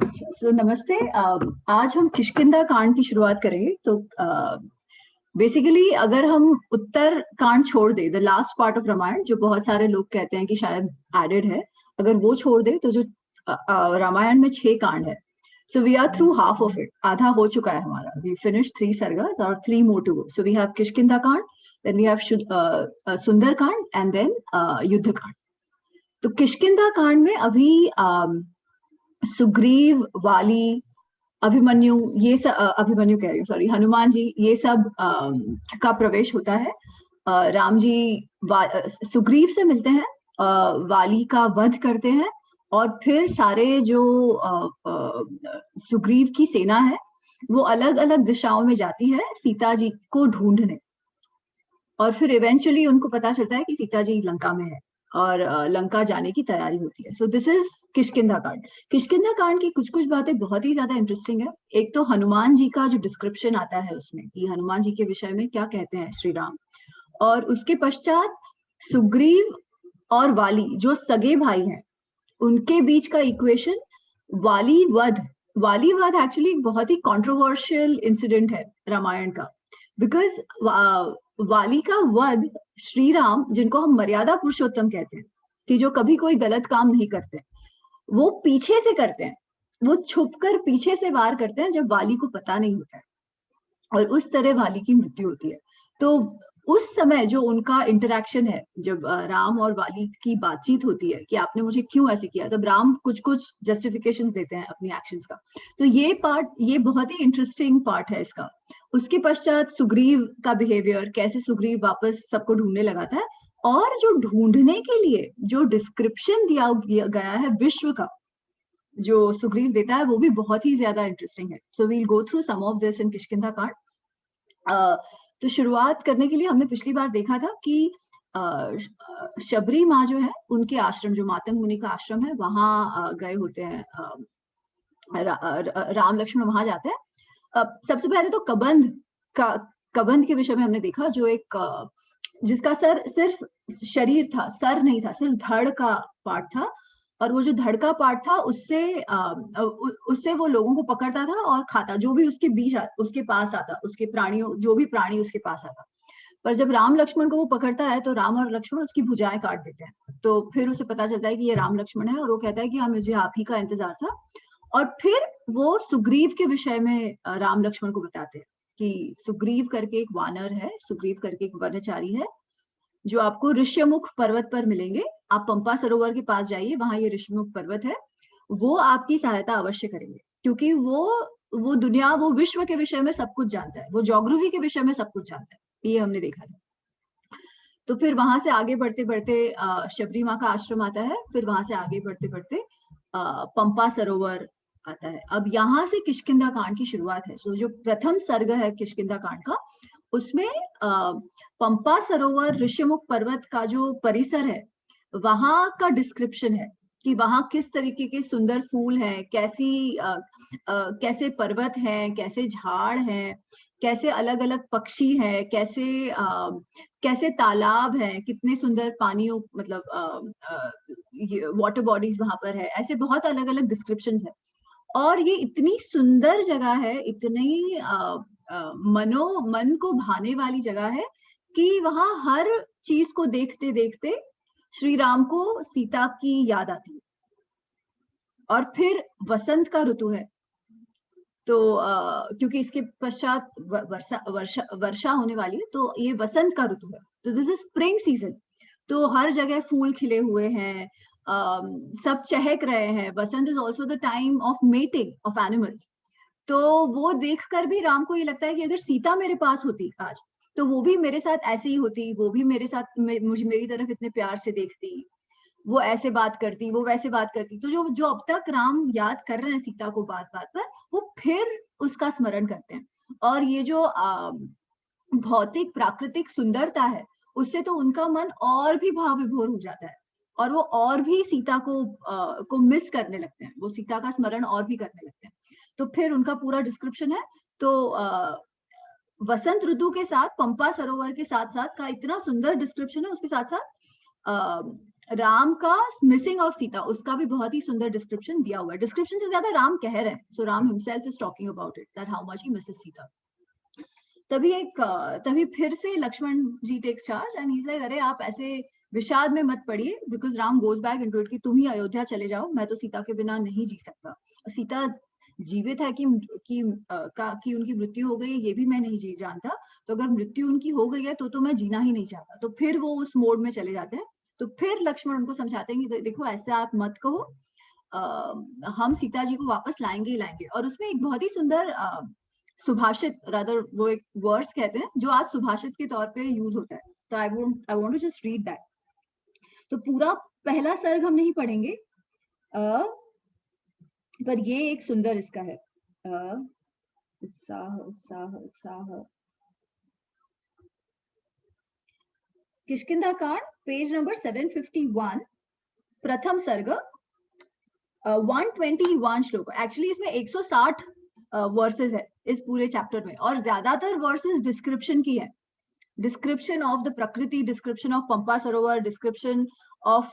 सो नमस्ते। आज हम किष्किंधा कांड की शुरुआत करेंगे। तो बेसिकली अगर हम उत्तर कांड छोड़ दे, the last part of Ramayana, जो बहुत सारे लोग कहते हैं कि शायद एडेड है, अगर वो छोड़ दे तो जो रामायण में 6 कांड है। So we are through half of it, आधा हो चुका है हमारा। वी फिनिश 3 सर्गस और 3 more to go. So we have Kishkindha Kand, then we have सुंदर कांड एंड देन युद्ध कांड। तो किष्किंधा कांड में अभी सुग्रीव, वाली, अभिमन्यु, ये सब अभिमन्यु कह रही हूँ, सॉरी, हनुमान जी, ये सब का प्रवेश होता है। राम जी सुग्रीव से मिलते हैं, वाली का वध करते हैं, और फिर सारे जो सुग्रीव की सेना है वो अलग अलग दिशाओं में जाती है सीता जी को ढूंढने। और फिर इवेंचुअली उनको पता चलता है कि सीता जी लंका में है और लंका जाने की तैयारी होती है। सो दिस इज किष्किंधा कांड। किष्किंधा कांड की कुछ कुछ बातें बहुत ही ज्यादा इंटरेस्टिंग है। एक तो हनुमान जी का जो डिस्क्रिप्शन आता है उसमें, कि हनुमान जी के विषय में क्या कहते हैं श्री राम, और उसके पश्चात सुग्रीव और वाली जो सगे भाई हैं उनके बीच का इक्वेशन, वाली वध। वाली वध एक्चुअली एक बहुत ही कंट्रोवर्शियल इंसिडेंट है रामायण का, बिकॉज वाली का वध श्री राम, जिनको हम मर्यादा पुरुषोत्तम कहते हैं, कि जो कभी कोई गलत काम नहीं करते, वो पीछे से करते हैं। वो छुपकर पीछे से वार करते हैं जब वाली को पता नहीं होता है, और उस तरह वाली की मृत्यु होती है। तो उस समय जो उनका इंटरेक्शन है, जब राम और वाली की बातचीत होती है कि आपने मुझे क्यों ऐसे किया, तब राम कुछ कुछ जस्टिफिकेशंस देते हैं अपनी एक्शंस का। तो ये पार्ट, ये बहुत ही इंटरेस्टिंग पार्ट है इसका। उसके पश्चात सुग्रीव का बिहेवियर, कैसे सुग्रीव वापस सबको ढूंढने लगाता है, और जो ढूंढने के लिए जो डिस्क्रिप्शन दिया गया है विश्व का, जो सुग्रीव देता है, वो भी बहुत ही ज्यादा इंटरेस्टिंग है। So we'll go through some of this in Kishkindha Kand. तो शुरुआत करने के लिए हमने पिछली बार देखा था कि शबरी माँ जो है, उनके आश्रम, जो मातंग मुनि का आश्रम है, वहां गए होते हैं राम लक्ष्मण वहां जाते हैं। सबसे पहले तो कबंध का, कबंध के विषय में हमने देखा, जो एक जिसका सर सिर्फ शरीर था, सर नहीं था, सिर्फ धड़ का पार्ट था। और वो जो धड़ का पार्ट था उससे वो लोगों को पकड़ता था और खाता, जो भी उसके बीच उसके पास आता, उसके प्राणियों, जो भी प्राणी उसके पास आता। पर जब राम लक्ष्मण को वो पकड़ता है तो राम और लक्ष्मण उसकी भुजाएं काट देते हैं। तो फिर उसे पता चलता है कि ये राम लक्ष्मण है, और वो कहता है कि हाँ, मुझे आप ही का इंतजार था। और फिर वो सुग्रीव के विषय में राम लक्ष्मण को बताते हैं कि सुग्रीव करके एक वानर है, सुग्रीव करके एक वनचारी है, जो आपको ऋष्यमुख पर्वत पर मिलेंगे। आप पंपा सरोवर के पास जाइए, वहां ये ऋष्यमुख पर्वत है। वो आपकी सहायता अवश्य करेंगे, क्योंकि वो दुनिया, वो विश्व के विषय में सब कुछ जानता है, वो ज्योग्राफी के विषय में सब कुछ जानता है। ये हमने देखा था। तो फिर वहां से आगे बढ़ते बढ़ते शबरी माँ का आश्रम आता है। फिर वहां से आगे बढ़ते बढ़ते पंपा सरोवर आता है। अब यहाँ से किष्किंधा कांड की शुरुआत है। सो जो प्रथम सर्ग है किष्किंधा कांड का, उसमें पंपा सरोवर, ऋषिमुख पर्वत का जो परिसर है, वहां का डिस्क्रिप्शन है कि वहां किस तरीके के सुंदर फूल हैं, कैसे पर्वत हैं, कैसे झाड़ हैं, कैसे अलग अलग पक्षी हैं, कैसे तालाब है, कितने सुंदर पानी, मतलब वाटर बॉडीज वहां पर है। ऐसे बहुत अलग अलग डिस्क्रिप्शंस है। और ये इतनी सुंदर जगह है, इतनी मन को भाने वाली जगह है, कि वहां हर चीज को देखते देखते श्री राम को सीता की याद आती है। और फिर वसंत का ऋतु है, तो क्योंकि इसके पश्चात वर्षा वर्षा वर्षा होने वाली है, तो ये वसंत का ऋतु है। तो दिस इज स्प्रिंग सीजन। तो हर जगह फूल खिले हुए हैं, सब चहक रहे हैं। Vasant is also the time of mating of animals. तो वो देखकर भी राम को ये लगता है कि अगर सीता मेरे पास होती आज, तो वो भी मेरे साथ ऐसे ही होती, वो भी मेरे साथ मुझे मेरी तरफ इतने प्यार से देखती, वो ऐसे बात करती, वो वैसे बात करती। तो जो जो अब तक राम याद कर रहे हैं सीता को बात बात पर, वो फिर उसका स्मरण करते हैं। और ये जो भौतिक प्राकृतिक सुंदरता है, उससे तो उनका मन और भी भाव विभोर हो जाता है, और वो और भी सीता को मिस करने लगते हैं, वो सीता का स्मरण और भी करने लगते हैं। तो फिर उनका पूरा डिस्क्रिप्शन है। तो वसंत ऋतु के साथ पंपा सरोवर के साथ साथ का इतना सुंदर डिस्क्रिप्शन है। उसके साथ साथ राम का मिसिंग ऑफ सीता, उसका भी बहुत ही सुंदर डिस्क्रिप्शन दिया हुआ है। डिस्क्रिप्शन से ज्यादा राम कह रहे हैं, so Ram himself is talking about it that how much he misses Sita. तभी फिर से Lakshman ji takes charge and he is like, अरे आप ऐसे विषाद में मत पड़िए, because Ram goes back into it कि तुम ही अयोध्या चले जाओ, मैं तो सीता के बिना नहीं जी सकता। सीता जीवित है कि उनकी मृत्यु हो गई ये भी मैं नहीं जी जानता, तो अगर मृत्यु उनकी हो गई है तो मैं जीना ही नहीं चाहता। तो फिर वो उस मोड में चले जाते हैं। तो फिर लक्ष्मण उनको समझाते हैं कि देखो ऐसे आप मत कहो, हम सीता जी को वापस लाएंगे ही लाएंगे। और उसमें एक बहुत ही सुंदर सुभाषित, रादर वो एक वर्ड्स कहते हैं जो आज सुभाषित के तौर पे यूज होता है। तो I want to just read that. तो पूरा पहला सर्ग हम नहीं पढ़ेंगे, पर ये एक सुंदर इसका है, उत्साह उत्साह उत्साह, किष्किंधा कांड, पेज नंबर 751, प्रथम सर्ग, 121 श्लोक। एक्चुअली इसमें 160 वर्सेस है इस पूरे चैप्टर में, और ज्यादातर वर्सेस डिस्क्रिप्शन की है। डिस्क्रिप्शन ऑफ द प्रकृति, description of Pampa Sarovar, description of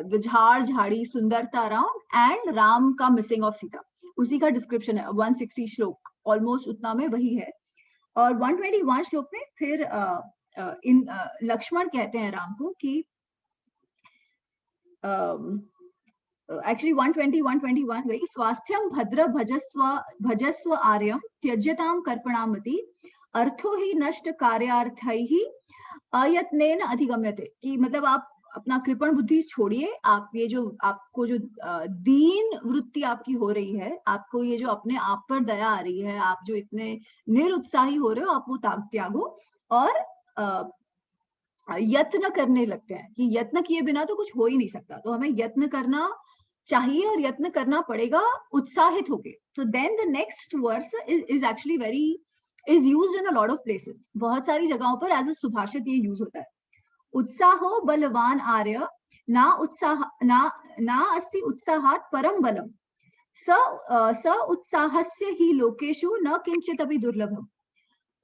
the झाड़ झाड़ी सुंदरता अराउंड, एंड राम का मिसिंग ऑफ सीता, उसी का डिस्क्रिप्शन है। 160 श्लोक ऑलमोस्ट उतना में वही है। और 121 श्लोक में फिर लक्ष्मण कहते हैं राम को कि एक्चुअली 120 121 वही, स्वास्थ्यम भद्र भजस्व आर्यम त्यज्यताम कर्पणामति अर्थो ही नष्ट कार्यार्थैहि अयत्नेन अधिगम्यते। कि मतलब आप अपना कृपण बुद्धि छोड़िए, आप ये जो आपको जो दीन वृत्ति आपकी हो रही है, आपको ये जो अपने आप पर दया आ रही है, आप जो इतने निरुत्साही हो रहे हो, आप वो त्यागो और यत्न करने लगते हैं कि यत्न किए बिना तो कुछ हो ही नहीं सकता। तो हमें यत्न करना चाहिए और यत्न करना पड़ेगा उत्साहित होके। तो then the next verse is actually very is used in a lot of places. बहुत सारी जगहों पर एज अ सुभाषित ये यूज होता है। उत्साहो बलवान आर्य ना अस्ति उत्साहात् परम बलम स उत्साहस्य ही लोकेशु न किंचित अपि दुर्लभम।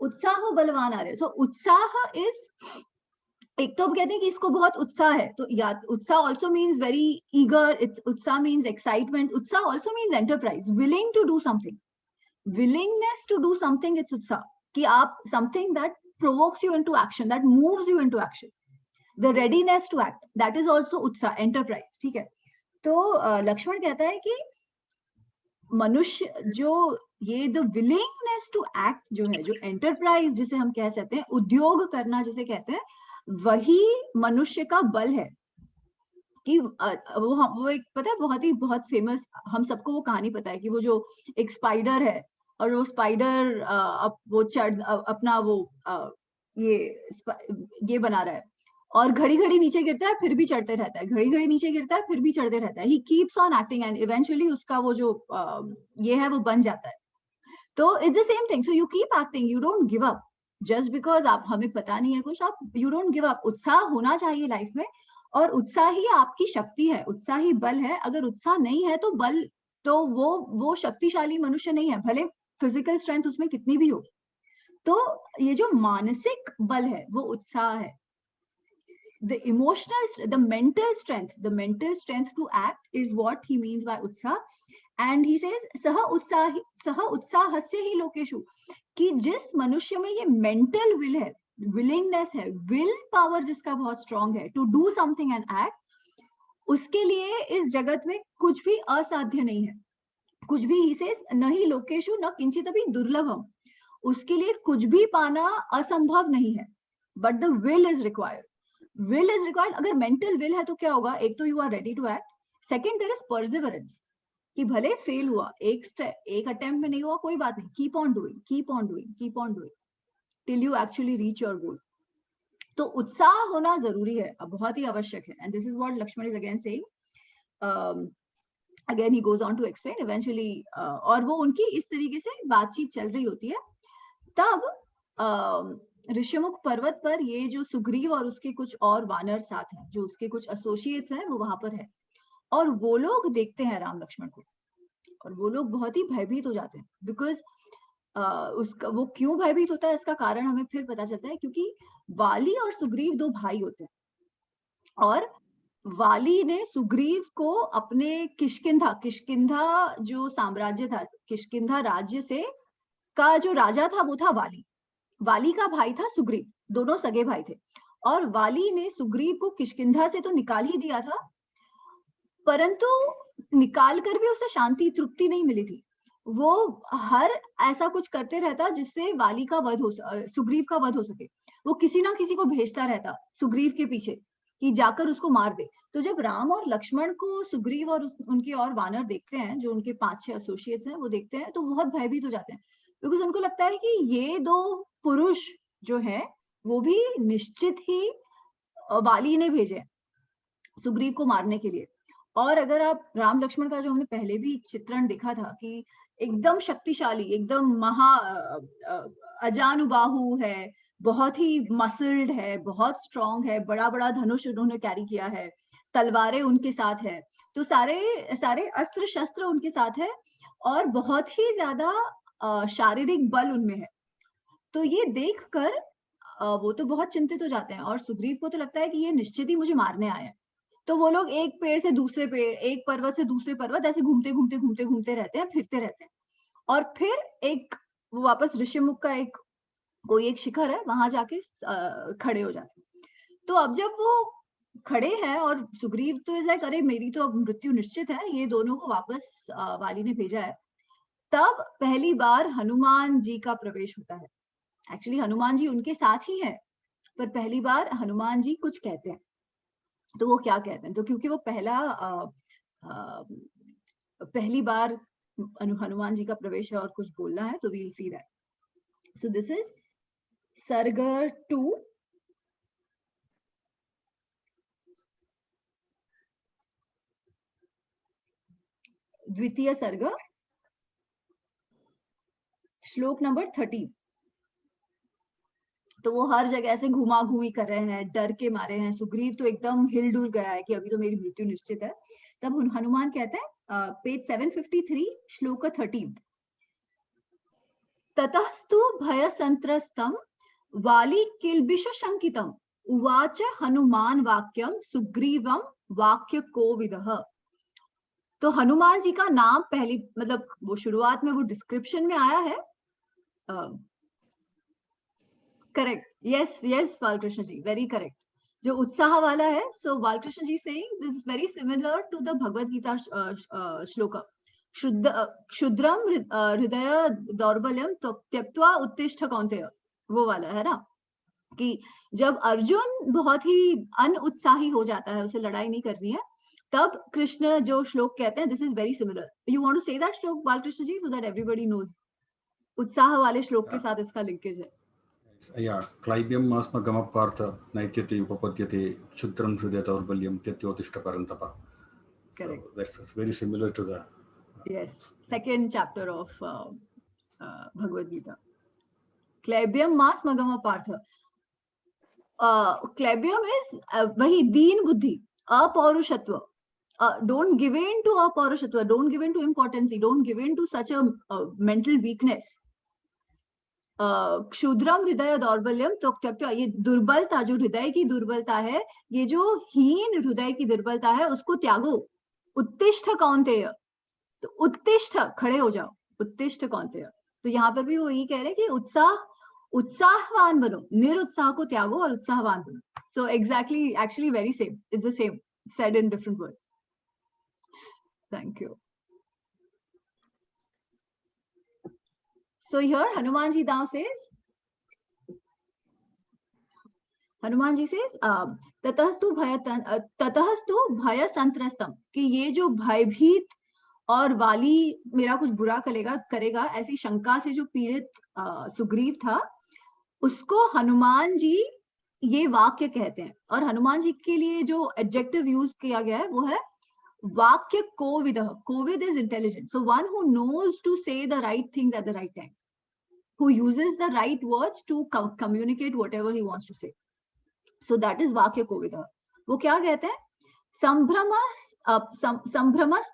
उत्साहो बलवान आर्य, सो उत्साह इज, एक तो हम कहते हैं कि इसको बहुत उत्साह है, तो या उत्साह also means very eager, it's utsaha means excitement, उत्साह also means enterprise, willing to do something, willingness to do something, it's utsaha. कि आप something that provokes you into action, that moves you into action, the readiness to act, that is also utsaha, enterprise. ठीक है। तो लक्ष्मण कहता है कि मनुष्य जो ये द विलिंगनेस टू एक्ट जो है, जो एंटरप्राइज जिसे हम कह सकते हैं, उद्योग करना जिसे कहते हैं, वही मनुष्य का बल है। कि वो एक पता है बहुत फेमस, हम सबको वो कहानी पता है कि वो जो एक स्पाइडर है और वो स्पाइडर वो अपना वो ये बना रहा है और घड़ी घड़ी नीचे गिरता है फिर भी चढ़ते रहता है, घड़ी घड़ी नीचे गिरता है फिर भी चढ़ते रहता है। He keeps on acting and eventually उसका वो जो ये है वो बन जाता है। तो it's the same thing, so you keep acting, you don't give up just because आप हमें पता नहीं है कुछ, आप यू डोंट गिव अप। उत्साह होना चाहिए लाइफ में, और उत्साह ही आपकी शक्ति है, उत्साह ही बल है। अगर उत्साह नहीं है तो बल, तो वो शक्तिशाली मनुष्य नहीं है, भले फिजिकल स्ट्रेंथ उसमें कितनी भी हो। तो ये जो मानसिक बल है वो उत्साह है। The emotional, the mental strength to act is what he means by utsaha. And he says सह उत्साहस्य ही लोकेशु, कि जिस मनुष्य में ये मेंटल विल है, विलिंगनेस है, विल पावर जिसका बहुत स्ट्रांग है to do something and act, उसके लिए इस जगत में कुछ भी असाध्य नहीं है। कुछ भी, ही सेज नहीं लोकेशु न किंचित अपि दुर्लभम, उसके लिए कुछ भी पाना असंभव नहीं है, but the will is required. Will is required. अगर मेंटल विल है तो क्या होगा, एक तो you are ready to act, second there is perseverance, कि भले फेल हुआ, एक अटेम्प्ट में नहीं हुआ कोई बात नहीं, keep on doing, keep on doing, keep on doing till you actually reach your goal. तो उत्साह होना जरूरी है, अब बहुत ही आवश्यक है। And this is what Lakshman is again saying. Again he goes on to explain eventually, और वो उनकी इस तरीके से बातचीत चल रही होती है। तब ऋषिमुख पर्वत पर ये जो सुग्रीव और उसके कुछ और वानर साथ हैं, जो उसके कुछ एसोसिएट्स हैं, वो वहां पर है, और वो लोग देखते हैं राम लक्ष्मण को, और वो लोग बहुत ही भयभीत हो जाते हैं। बिकॉज उसका वो क्यों भयभीत होता है इसका कारण हमें फिर पता चलता है, क्योंकि वाली और सुग्रीव दो भाई होते हैं, और वाली ने सुग्रीव को अपने किष्किंधा जो साम्राज्य था, किष्किंधा राज्य से का जो राजा था वो था वाली। वाली का भाई था सुग्रीव, दोनों सगे भाई थे। और वाली ने सुग्रीव को किष्किंधा से तो निकाल ही दिया था, परंतु निकाल कर भी उसे शांति तृप्ति नहीं मिली थी। वो हर ऐसा कुछ करते रहता जिससे वाली का वध हो सुग्रीव का वध हो सके। वो किसी ना किसी को भेजता रहता सुग्रीव के पीछे कि जाकर उसको मार दे। तो जब राम और लक्ष्मण को सुग्रीव और उनके और वानर देखते हैं, जो उनके 5-6 एसोसिएट्स हैं, वो देखते हैं तो बहुत भयभीत हो जाते हैं, बिकॉज उनको लगता है कि ये दो पुरुष जो है वो भी निश्चित ही वाली ने भेजे सुग्रीव को मारने के लिए। और अगर आप राम लक्ष्मण का जो हमने पहले भी चित्रण देखा था कि एकदम शक्तिशाली, एकदम अजानुबाहु है, बहुत ही मसल्ड है, बहुत स्ट्रांग है, बड़ा बड़ा धनुष उन्होंने कैरी किया है, तलवारें उनके साथ है, तो सारे सारे अस्त्र शस्त्र उनके साथ है और बहुत ही ज्यादा शारीरिक बल उनमें है। तो ये देखकर वो तो बहुत चिंतित हो जाते हैं और सुग्रीव को तो लगता है कि ये निश्चित ही मुझे मारने आए हैं। तो वो लोग एक पेड़ से दूसरे पेड़, एक पर्वत से दूसरे पर्वत ऐसे घूमते रहते हैं, फिरते रहते हैं। और फिर एक वो वापस ऋषिमुख का कोई एक शिखर है, वहां जाके खड़े हो जाते हैं। तो अब जब वो खड़े हैं और सुग्रीव तो इज लाइक, अरे मेरी तो अब मृत्यु निश्चित है, ये दोनों को वापस वाली ने भेजा है। तब पहली बार हनुमान जी का प्रवेश होता है। एक्चुअली हनुमान जी उनके साथ ही है, पर पहली बार हनुमान जी कुछ कहते हैं। तो वो क्या कहते हैं, तो क्योंकि वो पहली बार हनुमान जी का प्रवेश है और कुछ बोलना है, तो we'll see that. So this is sarga 2, द्वितीय सर्ग, श्लोक नंबर 30। तो वो हर जगह ऐसे घुमा घूमी कर रहे हैं, डर के मारे हैं। सुग्रीव तो एकदम हिलडुल गया है कि अभी तो मेरी मृत्यु निश्चित है। तब हनुमान कहते हैं, पेज 753, श्लोक 13, ततस्तु भय संत्रस्तम वाली किल्बिष शंकितम उवाच हनुमान वाक्यम सुग्रीवम वाक्य कोविदः। तो हनुमान जी का नाम पहली, मतलब वो शुरुआत में वो डिस्क्रिप्शन में आया है। Correct, yes yes Balkrishna ji, very correct. जो उत्साह वाला है, so Balkrishna ji saying this is very similar to the Bhagavad Gita shloka, क्षुद्रम हृदय दौर्बल्यम तो त्यक्त्वा उत्तिष्ठ कौन्तेय, वो वाला है ना, कि जब अर्जुन बहुत ही अनउत्साही हो जाता है, उसे लड़ाई नहीं करनी है, तब कृष्ण जो श्लोक कहते हैं, this is very similar. You want to say that shloka Balkrishna ji, so that everybody knows उत्साह वाले श्लोक के साथ इसका लिंकेज है। क्लैब्यम अस्मगमपार्थ नैत्यते उपपद्यते क्षुद्रं हृदय दौर्बल्यं त्यक्त्योत्तिष्ठ परन्तप। So that's very similar to the second chapter of Bhagavad Gita. क्लैब्यम मास मगम पार्थ, क्लैब्यम इज वही दीन बुद्धि, अपौरुषत्व, don't give in to अपौरुषत्व, don't give in to impotency, don't give in to such a mental weakness. क्षुद्रम हृदय दौर्बल्यम तो त्यक्त्वा, ये दुर्बलता, जो हृदय की दुर्बलता है, ये जो हीन हृदय की दुर्बलता है, उसको त्यागो। उत्तिष्ठ कौन्तेय, तो उत्तिष्ठ, खड़े हो जाओ, उत्तिष्ठ कौन्तेय। तो यहाँ पर भी वो यही कह रहे हैं कि उत्साहवान बनो, निरुत्साह को त्यागो और उत्साहवान बनो। So exactly, actually very same, it's the same, said in different words. Thank you. So here Hanumanji now says, ततस्तु भय संत्रस्तम, कि ये जो भयभीत और वाली मेरा कुछ बुरा करेगा ऐसी शंका से जो पीड़ित सुग्रीव था, उसको हनुमान जी ये वाक्य कहते हैं। और हनुमान जी के लिए जो एडजेक्टिव यूज किया गया है वो है वाक्य कोविदः। Kovind is intelligent, so one who knows to say the right things at the right time, who uses the right words to communicate whatever he wants to say. So that is वाक्य कोविदः। वो क्या कहते हैं, संभ्रमस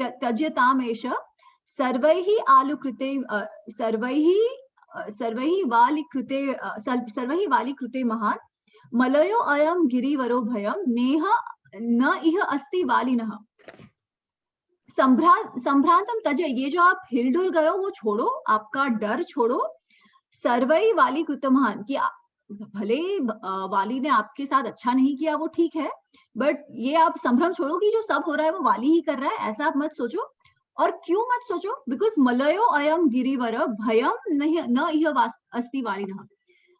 त्यज्यतामेष सर्वैः आलुकृते सर्वैः वालीकृते महान् मलयो अयम गिरिवरो भयम नेह न इह अस्ति वालिनः संभ्रांतम तज, ये जो आप हिलडुल गए हो वो छोड़ो, आपका डर छोड़ो। सर्वई वाली कृतमहान, कि भले वाली ने आपके साथ अच्छा नहीं किया वो ठीक है, बट ये आप संभ्रम छोड़ो कि जो सब हो रहा है वो वाली ही कर रहा है, ऐसा आप मत सोचो। और क्यों मत सोचो? बिकॉज मलयो अयम गिरिवर भयम न इह अस्ति वालिनः।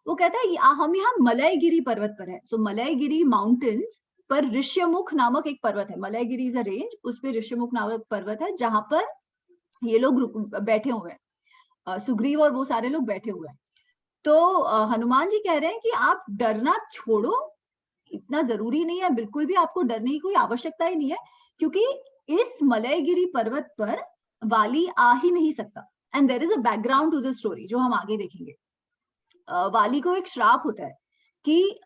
वो कहता है हम यहाँ मलयगिरी पर्वत पर है। सो मलयगिरी माउंटेन्स पर ऋष्यमुख नामक एक पर्वत है। मलयगिरी इज अ रेंज, उस पे ऋष्यमुख नामक पर्वत है जहां पर ये लोग बैठे हुए हैं, सुग्रीव और वो सारे लोग बैठे हुए हैं। तो हनुमान जी कह रहे हैं कि आप डरना छोड़ो, इतना जरूरी नहीं है, बिल्कुल भी आपको डरने की कोई आवश्यकता ही नहीं है, क्योंकि इस मलयगिरी पर्वत पर वाली आ ही नहीं सकता। And there is a background to the story जो हम आगे देखेंगे। वाली को एक श्राप होता है कि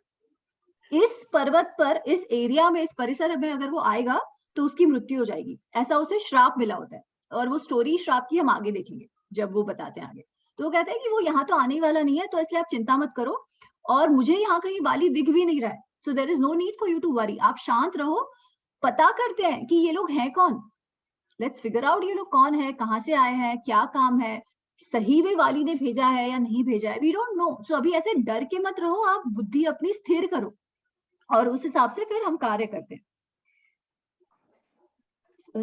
इस पर्वत पर, इस एरिया में, इस परिसर में अगर वो आएगा तो उसकी मृत्यु हो जाएगी, ऐसा उसे श्राप मिला होता है। और वो स्टोरी श्राप की हम आगे देखेंगे जब वो बताते हैं आगे। तो वो कहते हैं कि वो यहाँ तो आने वाला नहीं है, तो इसलिए आप चिंता मत करो, और मुझे यहाँ कहीं वाली दिख भी नहीं रहा है, so there is no need for you to worry. आप शांत रहो, पता करते हैं कि ये लोग हैं कौन, लेट्स फिगर आउट ये लोग कौन है, कहाँ से आए हैं, क्या काम है, सही में वाली ने भेजा है या नहीं भेजा है, वी डोंट नो। सो अभी ऐसे डर के मत रहो, आप बुद्धि अपनी स्थिर करो और उस हिसाब से फिर हम कार्य करते हैं।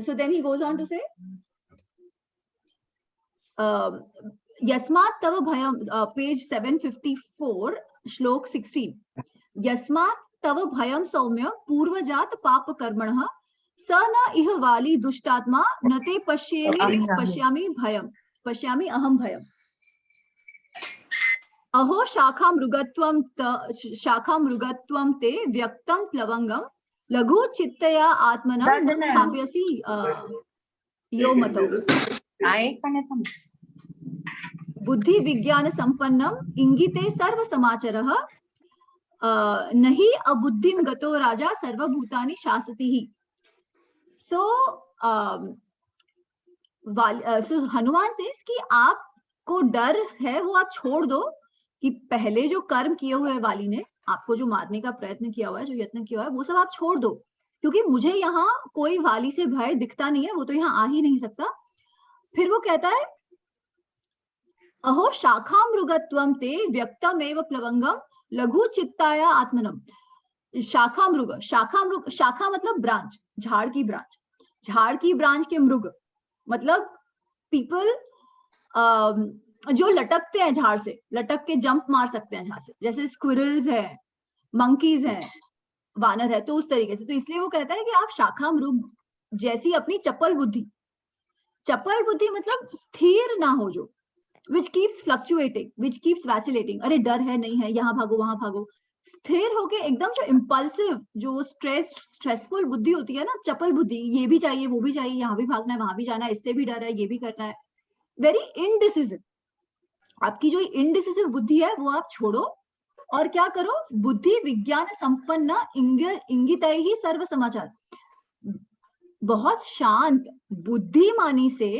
So then he goes on to say, यस्मात् तव भयम, पेज 754, श्लोक 16, यस्मात् तव भयम सौम्य पूर्वजात पाप कर्मणः स न इह वाली दुष्टात्मा न ते पश्यामि भयम, पश्यामि अहम भयम। अहो शाखा मृगत्वं ते व्यक्तं प्लवंगम लघु चित्तया आत्मनं न स्थाप्यसि यो मतौ। बुद्धि विज्ञान संपन्नम इंगिते सर्व समाचारः नहीं अबुद्धिम गतो राजा सर्वभूतानि शासति ही। सो हनुमान से कि आपको डर है वो आप छोड़ दो, कि पहले जो कर्म किए हुए है वाली ने, आपको जो मारने का प्रयत्न किया हुआ है, जो यत्न किया हुआ है, वो सब आप छोड़ दो, क्योंकि मुझे यहाँ कोई वाली से भय दिखता नहीं है, वो तो यहाँ आ ही नहीं सकता। फिर वो कहता है अहो शाखा मृगत्वम ते व्यक्तमेव प्लवंगम लघु चित्ताया आत्मनम। शाखा मृग, शाखा मतलब ब्रांच, झाड़ की ब्रांच, झाड़ की ब्रांच के मृग मतलब पीपल जो लटकते हैं झाड़ से, लटक के जंप मार सकते हैं झाड़ से, जैसे स्क्विरल्स है, मंकीज है, वानर है, तो उस तरीके से। तो इसलिए वो कहता है कि आप शाखा मृग जैसी अपनी चपल बुद्धि मतलब स्थिर ना हो, जो which keeps fluctuating, which keeps vacillating, अरे डर है नहीं है, यहाँ भागो वहां भागो, स्थिर होके एकदम जो इम्पल्सिव, जो स्ट्रेसफुल बुद्धि होती है ना, चपल बुद्धि, ये भी चाहिए वो भी चाहिए, यहाँ भी भागना है वहां भी जाना है, इससे भी डर है ये भी करना है, वेरी इनडिसिसिव। आपकी जो इनडिसिसिव बुद्धि है वो आप छोड़ो और क्या करो, बुद्धि विज्ञान संपन्न इंगितै ही सर्व समाचार। बहुत शांत बुद्धिमानी से,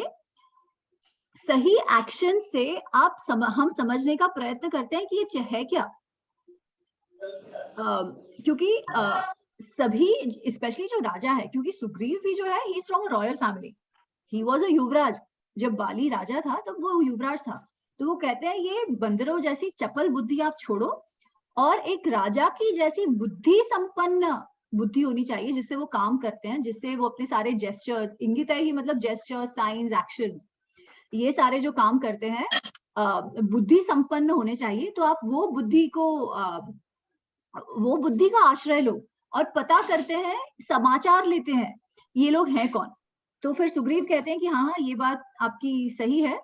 सही एक्शन से आप हम समझने का प्रयत्न करते हैं कि ये है क्या। क्योंकि सभी, स्पेशली जो राजा है, क्योंकि सुग्रीव भी जो है ही is from a royal family, he was a yuvraj, जब बाली राजा था तब वो युवराज था। तो वो कहते हैं ये बंदरों जैसी चपल बुद्धि आप छोड़ो और एक राजा की जैसी बुद्धि संपन्न बुद्धि होनी चाहिए, जिससे वो काम करते हैं, जिससे वो अपने सारे जेस्चर्स, इंगित ही मतलब जेस्चर्स, साइंस, एक्शन, ये सारे जो काम करते हैं बुद्धि संपन्न होने चाहिए। तो आप वो बुद्धि को, वो बुद्धि का आश्रय लो और पता करते हैं, समाचार लेते हैं ये लोग हैं कौन। तो फिर सुग्रीव कहते हैं कि हाँ ये बात आपकी सही है,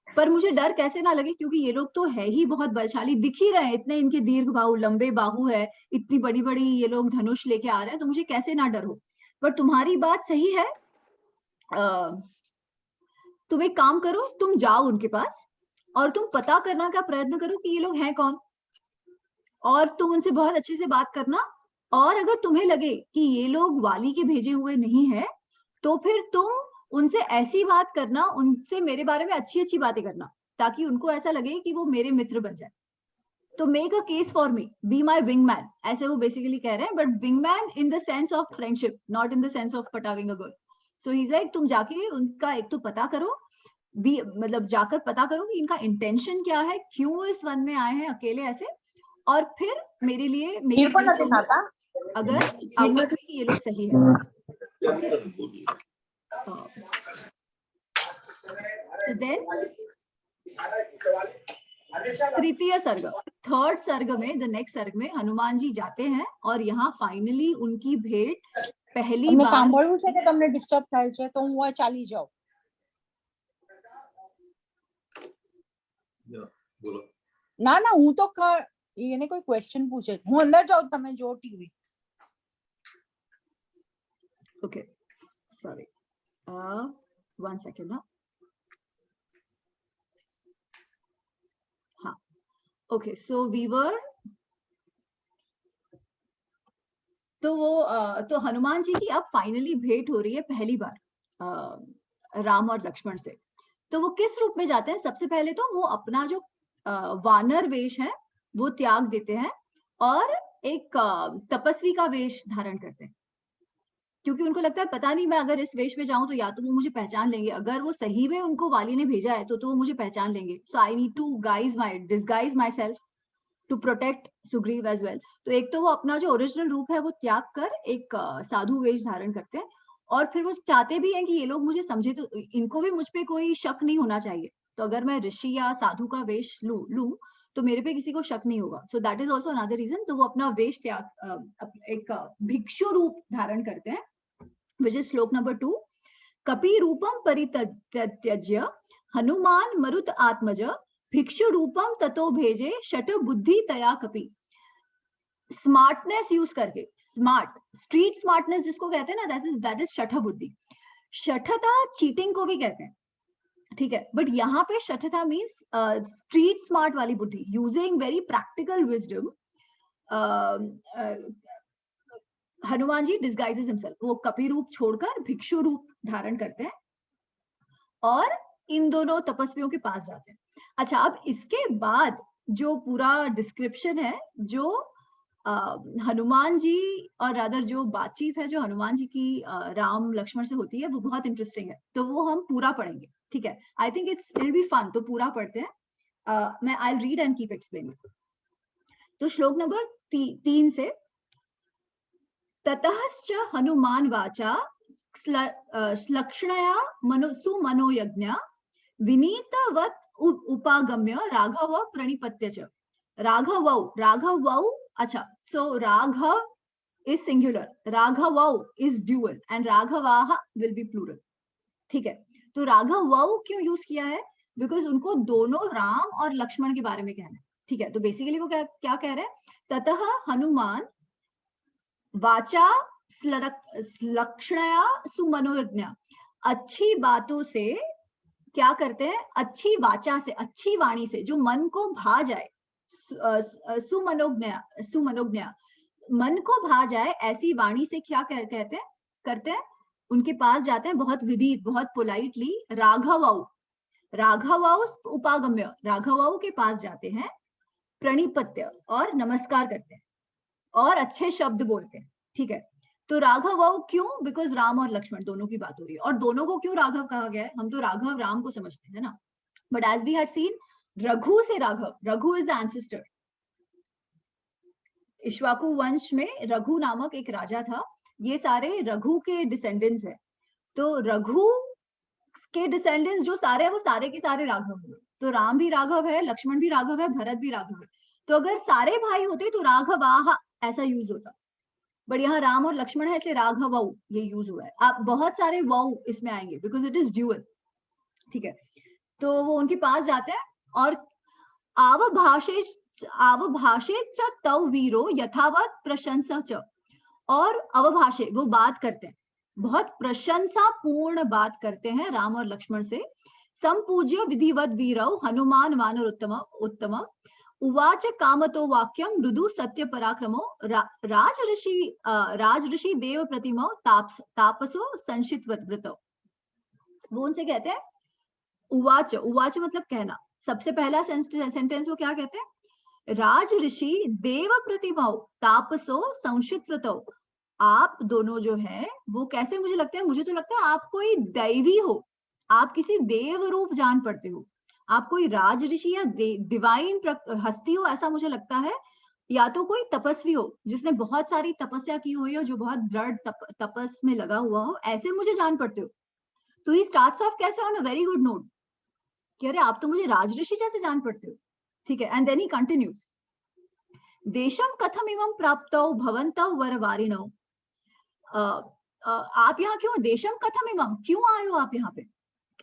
पर मुझे डर कैसे ना लगे, क्योंकि ये लोग तो है ही बहुत बलशाली, दिख ही रहे हैं, इतने इनके दीर्घ बाहु, लंबे बाहु है, इतनी बड़ी बड़ी ये लोग धनुष लेके आ रहे हैं, तो मुझे कैसे ना डर हो। पर तुम्हारी बात सही है, तुम एक काम करो, तुम जाओ उनके पास और तुम पता करना का प्रयत्न करो कि ये लोग हैं कौन, और तुम उनसे बहुत अच्छे से बात करना, और अगर तुम्हें लगे कि ये लोग वाली के भेजे हुए नहीं है, तो फिर तुम उनसे ऐसी बात करना, उनसे मेरे बारे में अच्छी अच्छी बातें करना, ताकि उनको ऐसा लगे कि वो मेरे मित्र बन जाए। तो make a case for me, be my wingman, ऐसे वो बेसिकली कह रहे हैं, but wingman in the sense of friendship, not in the sense of पटाविंग a girl. So he is like तुम जाके उनका एक तो पता करो, भी मतलब जाकर पता करो कि इनका इंटेंशन क्या है, क्यों इस वन में आए हैं अकेले ऐसे, और फिर मेरे लिए मेक अ केस अगर आपको लगे कि ये लोग सही है. तो देन तृतीय सर्ग, थर्ड सर्ग में, द नेक्स्ट सर्ग में हनुमान जी जाते हैं और यहाँ फाइनली उनकी भेंट पहली बार. સાંભળ્યું છે કે તમને ડિસ્ટર્બ થાય છે તો હું ચાલી જાઉં. બોલો. ના ના હું તો એને કોઈ ક્વેશ્ચન પૂછે, હું અંદર જાઉં, તમે જો ટીવી. Okay, sorry, 1 second ना. हाँ, okay, so we were, तो वो तो हनुमान जी की अब फाइनली भेंट हो रही है पहली बार राम और लक्ष्मण से. तो वो किस रूप में जाते हैं? सबसे पहले तो वो अपना जो वानर वेश है वो त्याग देते हैं और एक तपस्वी का वेश धारण करते हैं, क्योंकि उनको लगता है पता नहीं मैं अगर इस वेश में जाऊं तो या तो वो मुझे पहचान लेंगे, अगर वो सही में उनको वाली ने भेजा है तो वो मुझे पहचान लेंगे. So I need to disguise myself to protect Sugriv as well. तो एक तो वो अपना जो ओरिजिनल रूप है वो त्याग कर एक साधु वेश धारण करते हैं, और फिर वो चाहते भी हैं कि ये लोग मुझे समझे, तो इनको भी मुझ पे कोई शक नहीं होना चाहिए. तो अगर मैं ऋषि या साधु का वेश लूं तो मेरे पे किसी को शक नहीं होगा. So that is also another reason. तो वो अपना वेश त्याग एक भिक्षु रूप धारण करते हैं, विच इज श्लोक नंबर 2. कपि रूपम परित्यज्य हनुमान मरुत आत्मज भिक्षु रूपम ततो भेजे शठ बुद्धि तया कपि. स्मार्टनेस यूज करके, स्मार्ट, स्ट्रीट स्मार्टनेस जिसको कहते हैं ना, दैट इज शठ बुद्धि. शठता चीटिंग को भी कहते हैं, ठीक है, बट यहाँ पे शठता मीन्स स्ट्रीट स्मार्ट वाली बुद्धि, using very practical wisdom. Hanuman ji disguises himself, वो कपि रूप छोड़कर भिक्षु रूप धारण करते हैं और इन दोनों तपस्वियों के पास जाते हैं. अच्छा, अब इसके बाद जो पूरा डिस्क्रिप्शन है, जो हनुमान जी और रादर जो बातचीत है जो हनुमान जी की राम लक्ष्मण से होती है, वो बहुत इंटरेस्टिंग है. तो वो हम पूरा पढ़ेंगे, ठीक है. I think it will be fun. तो पूरा पढ़ते हैं. मैं I read and keep explaining. तो श्लोक नंबर 3 से, ततश्च हनुमान वाचा लक्ष्मणया सुमनोयज्ञ विनीतवत् उपागम्य राघव प्रणिपत्य च. राघवौ, अच्छा, so Raghav is singular, Raghavau is dual and Raghavaha will be plural, ठीक है. तो Raghavau क्यों यूज किया है? बिकॉज उनको दोनों राम और लक्ष्मण के बारे में कहना है, ठीक है. तो बेसिकली वो क्या कह रहे हैं? ततः हनुमान वाचा लक्ष्मणया सुमनोयज्ञ, अच्छी बातों से क्या करते हैं? अच्छी वाचा से, अच्छी वाणी से, जो मन को भा जाए, सुमनोज्ञ, मन को भा जाए ऐसी वाणी से क्या करते हैं? उनके पास जाते हैं बहुत विधित, बहुत पोलाइटली. राघवौ उपागम्य, राघवौ के पास जाते हैं, प्रणिपत्य और नमस्कार करते हैं और अच्छे शब्द बोलते हैं, ठीक है. तो राघवौ क्यों? बिकॉज राम और लक्ष्मण दोनों की बात हो रही है. और दोनों को क्यों राघव कहा गया है? हम तो राघव राम को समझते हैं ना, but as we had seen, Raghu से Raghav, Raghu is the ancestor. Ikshvaku वंश में रघु नामक एक राजा था. ये सारे रघु के डिसेंडेंट्स हैं. तो रघु के डिसेंडेंट्स जो सारे हैं वो सारे के सारे राघव हुए. तो राम भी राघव है, लक्ष्मण भी राघव है, भरत भी राघव है. तो अगर सारे भाई होते तो राघवाहा ऐसा यूज होता, बट यहाँ राम और लक्ष्मण है इसलिए राघवौ ये यूज हुआ है. आप बहुत सारे वौ इसमें आएंगे बिकॉज इट इज ड्यूअल, ठीक है. तो वो उनके पास जाते हैं और आवभाषे च तव वीरो यथावत प्रशंसा च, और अवभाषे वो बात करते हैं, बहुत प्रशंसा पूर्ण बात करते हैं राम और लक्ष्मण से. संपूज्य विधिवत वीरौ हनुमान वानर उत्तम उवाच कामतो वाक्यम मृदु सत्य पराक्रमो राजऋषि देव प्रतिमो तापसो संशितवत व्रतो. वो उनसे कहते हैं उवाच, उवाच मतलब कहना. सबसे पहला सेंटेंस वो क्या कहते हैं? राज ऋषि देव प्रतिमाओ तापसो संशित्रतो। आप दोनों जो है वो कैसे, मुझे लगता है, मुझे तो लगता है आप कोई दैवी हो, आप किसी देव रूप जान पड़ते हो, आप कोई राज ऋषि या डिवाइन हस्ती हो, ऐसा मुझे लगता है। या तो कोई तपस्वी हो जिसने बहुत सारी तपस्या की हुई हो, जो बहुत दृढ़ तपस में लगा हुआ हो, ऐसे मुझे जान पड़ते हो। तो ही स्टार्ट्स ऑफ कैसे on a very good note कि अरे आप तो मुझे राज ऋषि जैसे जान पड़ते हो, ठीक है। एंड देन ही कंटिन्यूज, देशम कथम इवं प्राप्तौ भवन्तौ वरवारिणौ। आप यहाँ क्यों, देशम कथम इवं, क्यों आए हो आप यहाँ पे,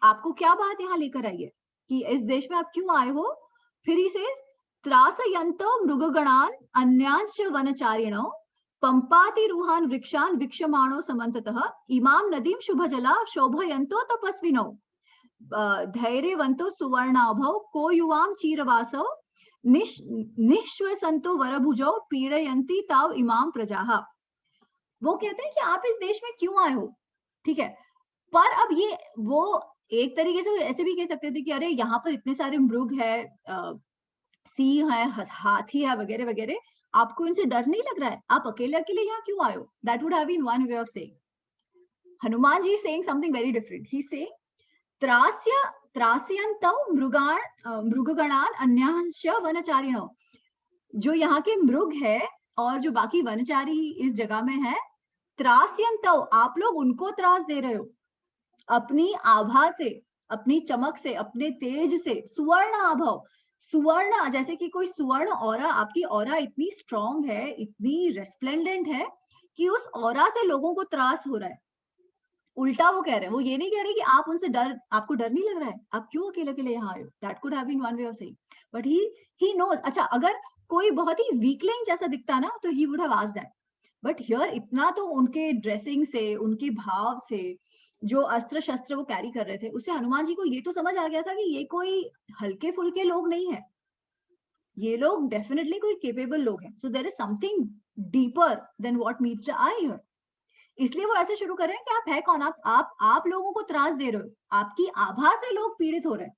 आपको क्या बात यहाँ लेकर आई है कि इस देश में आप क्यों आए हो। फिर इसे त्रासयन्तो मृगगणान अन्यांश वनचारिणो पंपाति रुहान वृक्षान विक्षमाणो समन्ततः इमाम नदीम शुभजला शोभयन्तो तपस्विनो धैर्यवन्तो सुवर्णाभौ को युवाम चीरवासौ निश्वसन्तो वरभुजौ पीड़यन्ति ताव इमाम प्रजाः। वो कहते हैं कि आप इस देश में क्यों आए हो, ठीक है। पर अब ये वो एक तरीके से ऐसे भी कह सकते थे कि अरे यहाँ पर इतने सारे मृग है, सिंह है, हाथी है, वगैरह वगैरह, आपको इनसे डर नहीं लग रहा है, आप अकेले अकेले यहाँ क्यों आए हो। That would have been one way of saying. Hanuman ji saying something very different. He say त्रास्यन्तौ मृगगणान अन्यांश वनचारिणो। जो यहाँ के मृग है और जो बाकी वनचारी इस जगह में है, त्रास्यन्तौ, आप लोग उनको त्रास दे रहे हो अपनी आभा से, अपनी चमक से, अपने तेज से। सुवर्ण आभव, सुवर्ण जैसे कि कोई सुवर्ण ऑरा, आपकी ऑरा इतनी स्ट्रॉन्ग है, इतनी रेस्प्लेंडेंट है कि उस ऑरा से लोगों को त्रास हो रहा है। उल्टा वो कह रहे हैं, वो ये नहीं कह रहे कि आप उनसे आपको डर नहीं लग रहा है, आप क्यों अकेले अकेले यहाँ आए हो। That could have been one way of saying, but he knows. अच्छा, अगर कोई बहुत ही वीकलिंग जैसा दिखता ना तो he would have asked that, but here इतना तो उनके ड्रेसिंग से, उनके भाव से, जो अस्त्र शस्त्र वो कैरी कर रहे थे, उससे हनुमान जी को ये तो समझ आ गया था कि ये कोई हल्के फुल्के लोग नहीं है, ये लोग डेफिनेटली कोई केपेबल लोग हैं। So there is something deeper than what meets the eye here. इसलिए वो ऐसे शुरू कर रहे हैं कि आप है कौन, आप लोगों को त्रास दे रहे हो, आपकी आभा से लोग पीड़ित हो रहे हैं।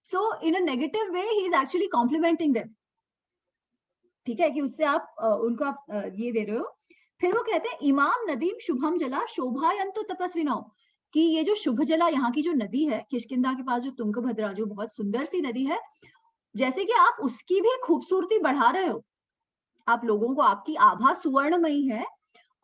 So in a negative way he is actually complimenting them, ठीक है, कि उससे आप उनको आप ये दे रहे हो। फिर वो कहते हैं इमाम नदीम शुभम जला शोभायंतो तपस्विनो, कि ये जो शुभ जला, यहाँ की जो नदी है किष्किंधा के पास, जो तुंगभद्रा, जो बहुत सुंदर सी नदी है, जैसे कि आप उसकी भी खूबसूरती बढ़ा रहे हो। आप लोगों को, आपकी आभा सुवर्णमयी है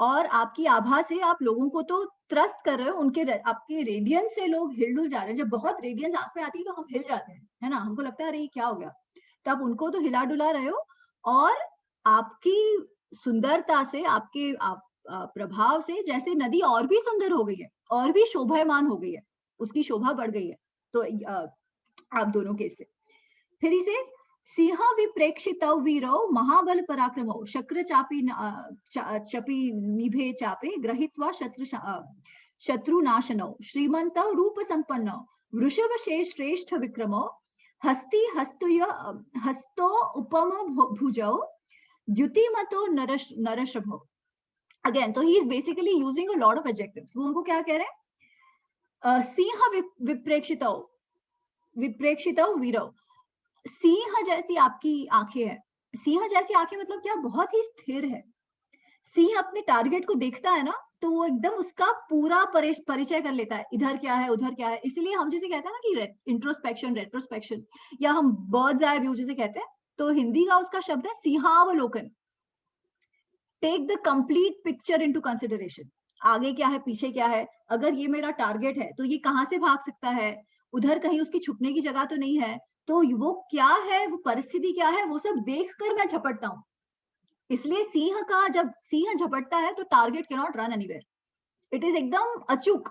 और आपकी आभा से आप लोगों को तो त्रस्त कर रहे हो, उनके आपके रेडियंस से लोग हिलडुल जा रहे हैं। जब बहुत रेडियंस आंख में आती है तो हम हिल जाते हैं, है ना, हमको लगता है अरे ये क्या हो गया, तो आप उनको तो हिला डुला रहे हो। और आपकी सुंदरता से, आपके प्रभाव से जैसे नदी और भी सुंदर हो गई है, और भी शोभायमान हो गई है, उसकी शोभा बढ़ गई है। तो आप दोनों के से फिर इसे सिंह विप्रेक्षितौ वीरौ महाबल पराक्रमौ शक्र चापी चपी निभे चापे ग्रहीत्वा शत्रुनाशनौ श्रीमन्तौ रूप संपन्नौ वृषभ श्रेष्ठ विक्रमौ हस्तो उपम भुजौ द्युतिमतो नरशभौ। अगेन, तो he is basically using a lot of adjectives. वो उनको क्या कह रहे हैं, सिंह विप्रेक्षितौ वीरौ, सिंह जैसी आपकी आंखें हैं। सिंह जैसी आंखें मतलब क्या, बहुत ही स्थिर है। सिंह अपने टारगेट को देखता है ना तो वो एकदम उसका पूरा परिचय कर लेता है, इधर क्या है उधर क्या है। इसीलिए हम जिसे कहते हैं ना कि इंट्रोस्पेक्शन, रेट्रोस्पेक्शन, या हम बर्ड्स आई व्यू जिसे कहते हैं, तो हिंदी का उसका शब्द है सिंहावलोकन। Take the complete picture into consideration, आगे क्या है, पीछे क्या है, अगर ये मेरा टारगेट है तो ये कहाँ से भाग सकता है, उधर कहीं उसकी छुपने की जगह तो नहीं है, तो वो क्या है, वो परिस्थिति क्या है, वो सब देखकर मैं झपटता हूँ। इसलिए सिंह का, जब सिंह झपटता है तो target can not run anywhere, it is एकदम अचूक।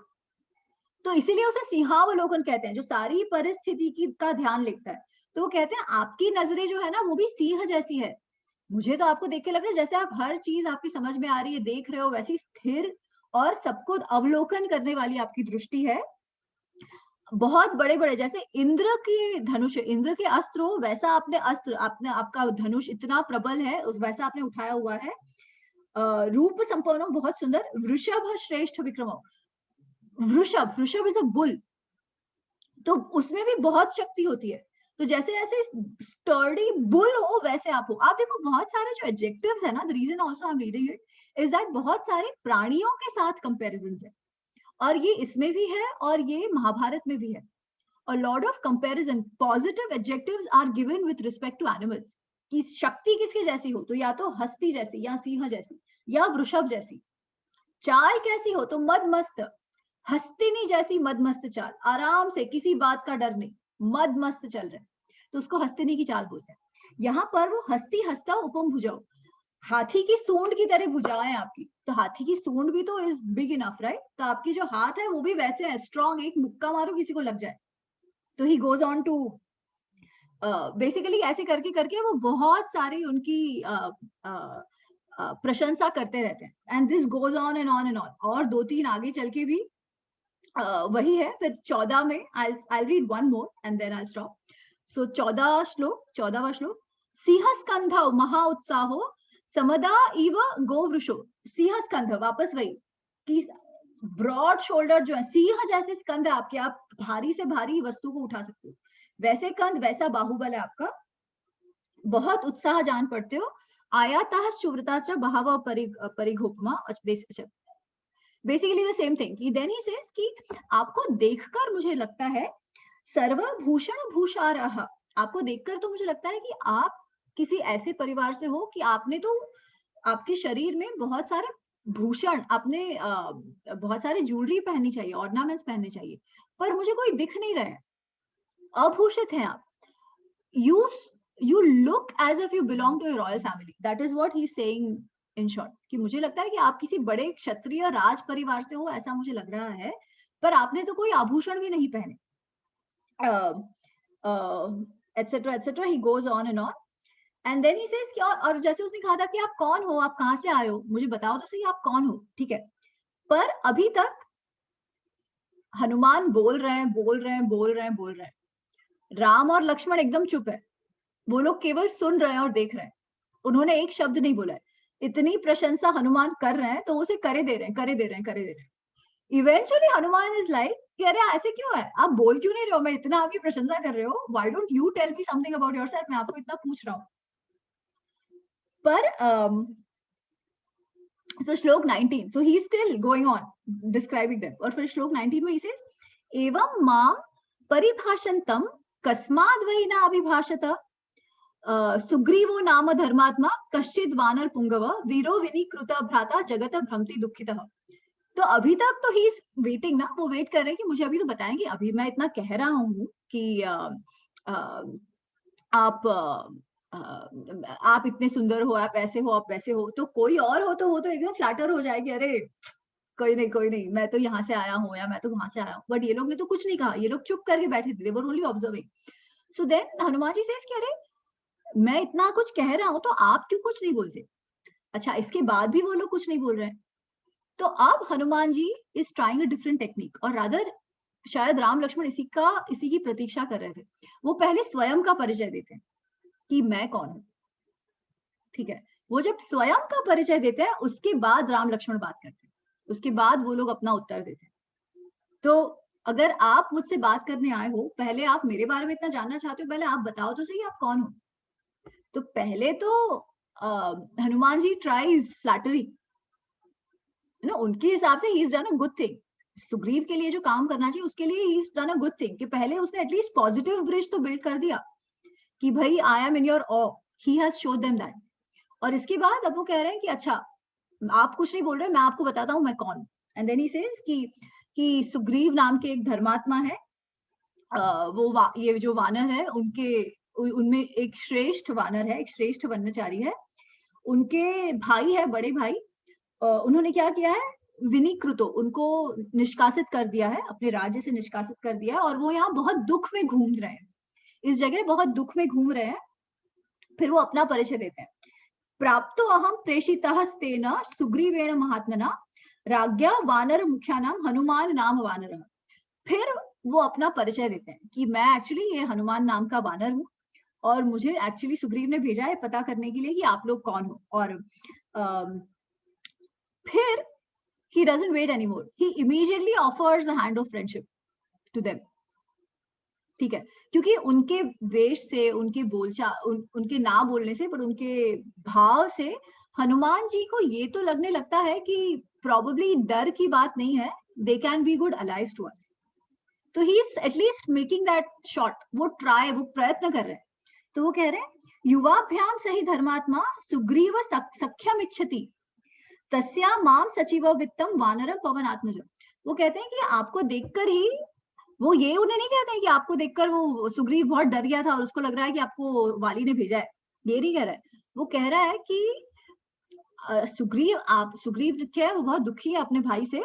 तो इसीलिए उसे सिंहावलोकन कहते हैं, जो सारी परिस्थिति की का ध्यान लेता है। तो वो कहते हैं आपकी नजरें जो है ना वो भी सिंह जैसी है। मुझे तो आपको देख के लग रहा है जैसे आप हर चीज आपकी समझ में आ रही है, देख रहे हो, वैसी स्थिर और सबको अवलोकन करने वाली आपकी दृष्टि है। बहुत बड़े बड़े, जैसे इंद्र के धनुष, इंद्र के अस्त्र हो, वैसा आपने अस्त्र, आपने, आपका धनुष इतना प्रबल है, वैसा आपने उठाया हुआ है। रूप संपन्न, बहुत सुंदर। वृषभ श्रेष्ठ विक्रम, वृषभ, वृषभ इज अ बुल, तो उसमें भी बहुत शक्ति होती है। तो जैसे ऐसे स्टर्डी बुल हो वैसे आप हो। आप देखो बहुत सारे जो एडजेक्टिव्स है ना, the reason also I am reading it is that बहुत सारे प्राणियों के साथ कंपैरिजंस है, और ये इसमें भी है और ये महाभारत में भी है। A lot of comparison, positive adjectives are given with respect to animals. कि शक्ति किसकी जैसी हो, तो या तो हस्ती जैसी, या सिंह जैसी, या वृषभ जैसी। चाल कैसी हो, तो मदमस्त, हस्तिनी जैसी मदमस्त चाल, आराम से, किसी बात का डर नहीं, मदमस्त चल रहे, तो उसको हस्तिनी की चाल बोलते हैं। यहाँ पर वो हस्ती हस्ता उपम भुजाओ, हाथी की सूंड की तरह भुजाएं आपकी, तो हाथी की सूंड भी तो इज बिग इनफ, राइट? तो आपकी जो हाथ है वो भी वैसे है स्ट्रॉन्ग, एक मुक्का मारो किसी को लग जाए। तो he goes on to basically ऐसे करके करके वो बहुत सारी उनकी प्रशंसा करते रहते हैं, and this goes on and on and on. और 2-3 आगे चल के भी वही है। फिर 14 में I read one more and then I stop. So 14वां श्लोक, सिंह स्कंध महा उत्साहो समदा इव गोवृषो। सिंह स्कंध वापस वही कि ब्रॉड शोल्डर जो है, सिंह जैसे स्कंध है आपके, आप भारी से भारी वस्तु को उठा सकते हो, वैसे कंध, वैसा बाहुबल है आपका, बहुत उत्साह जान पड़ते हो। आयातः शुभ्रताश्च बहवः परिघोपमा, basically the same thing. Then he says कि आपको देखकर मुझे लगता है सर्वभूषण भूषारः, आपको देखकर तो मुझे लगता है कि आप किसी ऐसे परिवार से हो कि आपने तो, आपके शरीर में बहुत सारे भूषण, आपने बहुत सारे ज्वेलरी पहननी चाहिए, ऑर्नामेंट्स पहनने चाहिए, पर मुझे कोई दिख नहीं रहा है, अभूषित हैं आप। You look as if you belong to a royal family. That is what he's saying in short. कि मुझे लगता है कि आप किसी बड़े क्षत्रिय राज परिवार से हो, ऐसा मुझे लग रहा है, पर आपने तो कोई आभूषण भी नहीं पहने, etc etc. He goes on and on, and then he says कि और जैसे उसने कहा था कि आप कौन हो, आप कहाँ से आए हो, मुझे बताओ तो सही आप कौन हो, ठीक है। पर अभी तक हनुमान बोल रहे हैं, राम और लक्ष्मण एकदम चुप है, वो लोग केवल सुन रहे हैं और देख रहे हैं, उन्होंने एक शब्द नहीं बोला है। इतनी प्रशंसा हनुमान कर रहे हैं तो उसे करे दे रहे हैं। इवेंचुअली हनुमान इज लाइक कि अरे ऐसे क्यों है, आप बोल क्यों नहीं रहे हो, मैं इतना आपकी प्रशंसा कर रहे हो, why don't you tell me something about yourself, मैं आपको इतना पूछ रहा हूँ। पर so श्लोक 19, so he is still going on describing them, और फिर श्लोक 19 में he says एवं मां परिभाषन्तं कस्माद् वै न अभिभाषत सुग्रीवो नाम धर्मात्मा कश्चिद वानर पुंगव वीरो विनिकृत भ्राता जगत भ्रमति दुखितः। तो अभी तक तो ही इज वेटिंग ना, वो वेट कर रहे हैं कि मुझे अभी तो बताएंगे, अभी मैं इतना कह रहा हूँ कि आप इतने सुंदर हो, आप ऐसे हो, आप वैसे हो, तो कोई और हो तो वो तो एकदम फ्लैटर हो जाएगी, अरे कोई नहीं, मैं तो यहाँ से आया हूँ या मैं तो वहां से आया हूँ। बट ये लोग ने तो कुछ नहीं कहा, ये लोग चुप करके बैठे थे, they were only observing. So then Hanuman ji says कि अरे मैं इतना कुछ कह रहा हूँ तो आप क्यों कुछ नहीं बोलते। अच्छा, इसके बाद भी वो लोग कुछ नहीं बोल रहे हैं, तो अब Hanuman ji is trying a different technique, और रादर शायद राम लक्ष्मण इसी की प्रतीक्षा कर रहे थे। वो पहले स्वयं का परिचय देते हैं कि मैं कौन हूं, ठीक है। वो जब स्वयं का परिचय देते हैं उसके बाद राम लक्ष्मण बात करते हैं, उसके बाद वो लोग अपना उत्तर देते हैं। तो अगर आप मुझसे बात करने आए हो, पहले आप मेरे बारे में इतना जानना चाहते हो, पहले आप बताओ तो सही आप कौन हो। तो पहले तो हनुमान जी ट्राइज फ्लैटरी, ना, उनके हिसाब से he is done a good thing. Sugriva के लिए जो काम करना चाहिए उसके लिए he is done a good thing, कि पहले उसने एटलीस्ट पॉजिटिव ब्रिज तो बिल्ड कर दिया कि भाई I am in your awe, he has showed them that. और इसके बाद अब वो कह रहे हैं कि अच्छा आप कुछ नहीं बोल रहे, मैं आपको बताता हूँ मैं कौन। एंड देन ही सेज कि सुग्रीव नाम के एक धर्मात्मा है, वो ये जो वानर है उनमें एक श्रेष्ठ वानर है, एक श्रेष्ठ वन्यचारी है, उनके भाई है, बड़े भाई, उन्होंने क्या किया है, विनिकृतो, उनको निष्कासित कर दिया है, अपने राज्य से निष्कासित कर दिया है, और वो यहाँ बहुत दुख में घूम रहे हैं, इस जगह बहुत दुख में घूम रहे हैं। फिर वो अपना परिचय देते हैं, प्राप्तो अहम प्रेषितः स्तेन सुग्रीवेण महात्मना राज्ञा वानर मुख्यानाम हनुमान नाम वानरः। फिर वो अपना परिचय देते हैं कि मैं एक्चुअली ये हनुमान नाम का वानर हूँ, और मुझे एक्चुअली सुग्रीव ने भेजा है पता करने के लिए कि आप लोग कौन हो। और फिर he doesn't wait anymore, he immediately offers a hand of friendship to them. ठीक है, क्योंकि उनके वेश से, उनके उनके ना बोलने से, पर उनके भाव से हनुमान जी को ये तो लगने लगता है कि प्रोबेबली डर की बात नहीं है, they can be good allies to us. तो he is at least making that shot, वो प्रयत्न कर रहे हैं। तो वो कह रहे हैं युवाभ्याम सही धर्मात्मा सुग्रीव सख्यम इच्छति तस्या माम सचिव वित्तम वानरम पवन आत्मज। वो कहते हैं कि आपको देखकर ही, वो ये उन्हें नहीं कहते हैं कि आपको देखकर वो सुग्रीव बहुत डर गया था और उसको लग रहा है कि आपको वाली ने भेजा है, ये नहीं कह रहा है। वो कह रहा है कि सुग्रीव क्या है, वो बहुत दुखी है अपने भाई से,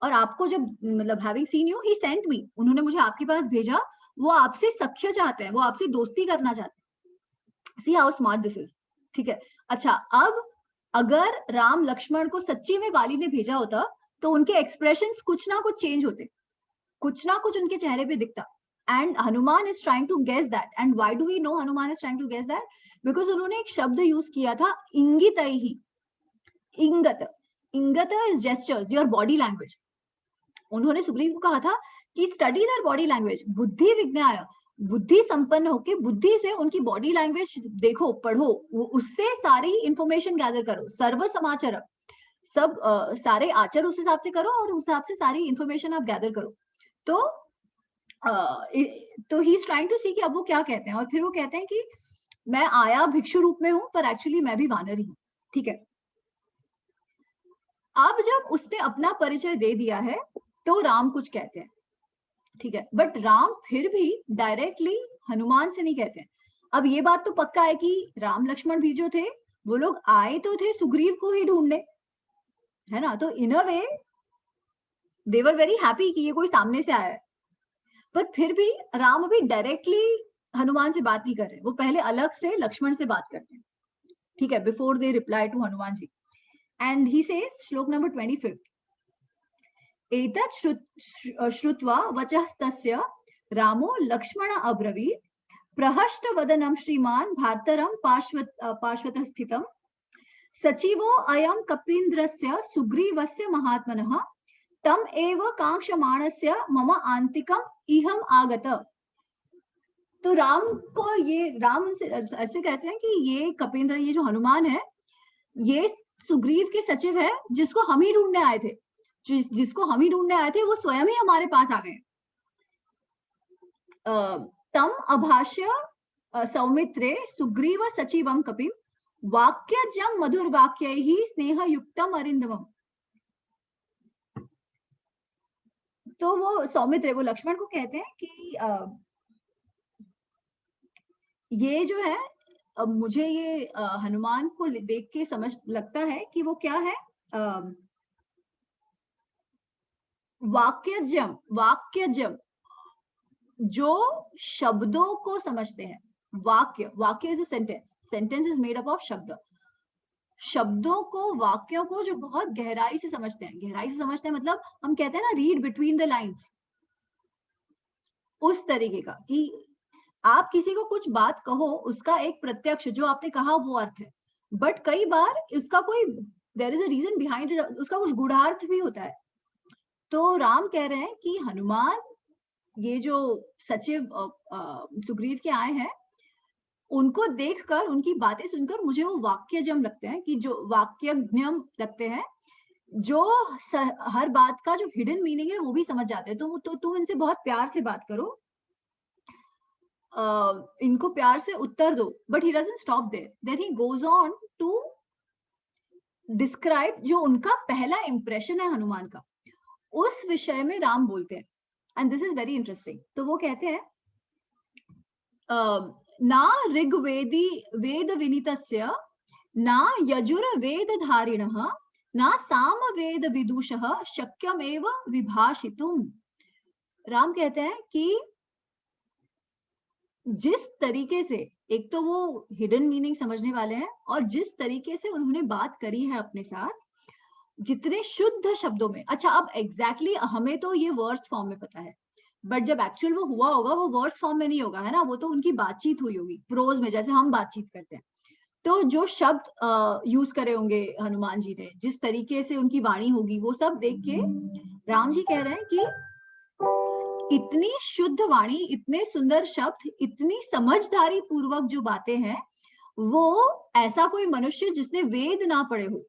और आपको जब मतलब having seen you he sent me, उन्होंने मुझे आपके पास भेजा, वो आपसे सख्य चाहते हैं, वो आपसे दोस्ती करना चाहते हैं। See how smart this is. ठीक है, अच्छा अब अगर राम लक्ष्मण को सच्ची में वाली ने भेजा होता तो उनके एक्सप्रेशंस कुछ ना कुछ चेंज होते, कुछ ना कुछ उनके चेहरे पे दिखता। And Hanuman is trying to guess that. And why do we know Hanuman is trying to guess that? Because उन्होंने एक शब्द यूज किया था इंगितैहि। इंगत is gestures, your body language. उन्होंने सुग्रीव को कहा था कि स्टडी देयर बॉडी लैंग्वेज, बुद्धि विज्ञाय, बुद्धि संपन्न होके बुद्धि से उनकी बॉडी लैंग्वेज देखो, पढ़ो, उससे सारी इंफॉर्मेशन गैदर करो, सर्व समाचार, सब सारे आचर उस हिसाब से करो और उस हिसाब से सारी इंफॉर्मेशन आप गैदर करो। तो ही इज ट्राइंग टू सी कि अब वो क्या कहते हैं। और फिर वो कहते हैं कि मैं आया भिक्षु रूप में हूं, पर एक्चुअली मैं भी वानर ही हूं। ठीक है, अब जब उसने अपना परिचय दे दिया है तो राम कुछ कहते हैं। ठीक है, बट राम फिर भी डायरेक्टली हनुमान से नहीं कहते हैं। अब ये बात तो पक्का है कि राम लक्ष्मण भी जो थे वो लोग आए तो थे सुग्रीव को ही ढूंढने, है ना। तो इन अ वे दे वर वेरी हैप्पी कि ये कोई सामने से आया है। पर फिर भी राम अभी डायरेक्टली हनुमान से बात नहीं कर रहे, वो पहले अलग से लक्ष्मण से बात करते हैं। ठीक है, before they reply to Hanuman ji. And he says, श्लोक नंबर 25, एतत् श्रुत्वा वचस्तस्य रामो लक्ष्मण अब्रवीत् प्रहष्ट वदनं श्रीमान् भारतरं पार्श्वतः स्थितं सचिवो अयं कपीन्द्रस्य सुग्रीवस्य महात्मनः तम एव कांक्षमाणस्य मम आंतिकम इहम आगत। तो राम ऐसे कहते हैं कि ये कपीन्द्र, ये जो हनुमान है, ये सुग्रीव के सचिव है जिसको हम ही ढूंढने आए थे, जिसको हम ही ढूंढने आए थे वो स्वयं ही हमारे पास आ गए। तम अभाष्य सौमित्रे सुग्रीव सचिवम कपिम वाक्यजम मधुर वाक्यैहि स्नेहयुक्तम अरिंदमम। तो वो सौमित्र, वो लक्ष्मण को कहते हैं कि ये जो है, मुझे ये हनुमान को देख के समझ लगता है कि वो क्या है, वाक्यजम, जो शब्दों को समझते हैं। वाक्य is a sentence is made up of शब्द। शब्दों को, वाक्यों को जो बहुत गहराई से समझते हैं, मतलब हम कहते हैं ना रीड बिटवीन द लाइंस, उस तरीके का कि आप किसी को कुछ बात कहो, उसका एक प्रत्यक्ष जो आपने कहा वो अर्थ है, बट कई बार उसका कोई there is a reason behind it, उसका कुछ गूढ़ार्थ भी होता है। तो राम कह रहे हैं कि हनुमान, ये जो सचिव सुग्रीव के आए हैं, उनको देखकर, उनकी बातें सुनकर मुझे वो वाक्यजम लगते हैं, कि जो वाक्यज्ञम लगते हैं, जो हर बात का जो हिडन मीनिंग है वो भी समझ जाते हैं। तो तुम इनसे बहुत प्यार से बात करो, इनको प्यार से उत्तर दो। But he doesn't stop there, then he goes on to describe जो उनका पहला इंप्रेशन है हनुमान का, उस विषय में राम बोलते हैं। And this is very interesting. तो वो कहते हैं ना ऋग्वेदी वेद विनीतस्य ना यजुर वेद धारिणः ना साम वेद विदुषः शक्यमेव विभाषितुम। राम कहते हैं कि जिस तरीके से, एक तो वो हिडन मीनिंग समझने वाले हैं, और जिस तरीके से उन्होंने बात करी है अपने साथ, जितने शुद्ध शब्दों में। अच्छा, अब एग्जैक्टली हमें तो ये वर्ड्स फॉर्म में पता है, बट जब एक्चुअल वो हुआ होगा वो वर्ड्स फॉर्म में नहीं होगा, है ना, वो तो उनकी बातचीत हुई होगी प्रोज में, जैसे हम बातचीत करते हैं। तो जो शब्द यूज करे होंगे हनुमान जी ने, जिस तरीके से उनकी वाणी होगी, वो सब देख के राम जी कह रहे हैं कि इतनी शुद्ध वाणी, इतने सुंदर शब्द, इतनी समझदारी पूर्वक जो बातें हैं, वो ऐसा कोई मनुष्य जिसने वेद ना पढ़े हो,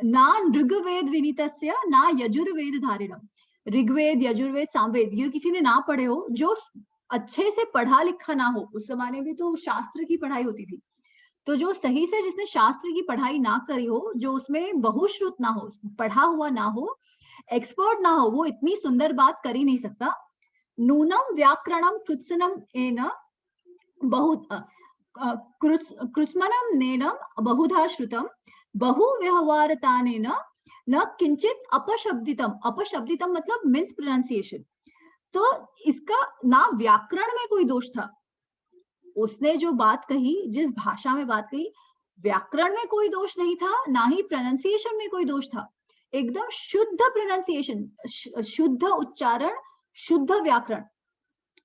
ना ऋग्वेद विनीतस्य ना यजुर्वेद धारिणम, ऋग्वेद यजुर्वेद सामवेद ये किसी ने ना पढ़े हो, जो अच्छे से पढ़ा लिखा ना हो, उस जमाने में तो शास्त्र की पढ़ाई होती थी, तो जो सही से जिसने शास्त्र की पढ़ाई ना करी हो, जो उसमें बहुश्रुत ना हो, पढ़ा हुआ ना हो, एक्सपर्ट ना हो, वो इतनी सुंदर बात कर ही नहीं सकता। नूनम व्याकरणम कृत्सनम एन बहुत कृत्स्मनम नेनम बहुधा श्रुतम बहु व्यवहारतानेन न किंचित अपशब्दितम, अपशब्दितम मतलब मिस प्रोनाउंसिएशन, तो इसका ना व्याकरण में कोई दोष था, उसने जो बात कही, जिस भाषा में बात कही, व्याकरण में कोई दोष नहीं था, ना ही प्रोनाउंसिएशन में कोई दोष था, एकदम शुद्ध प्रोनाउंसिएशन, शुद्ध उच्चारण, शुद्ध व्याकरण,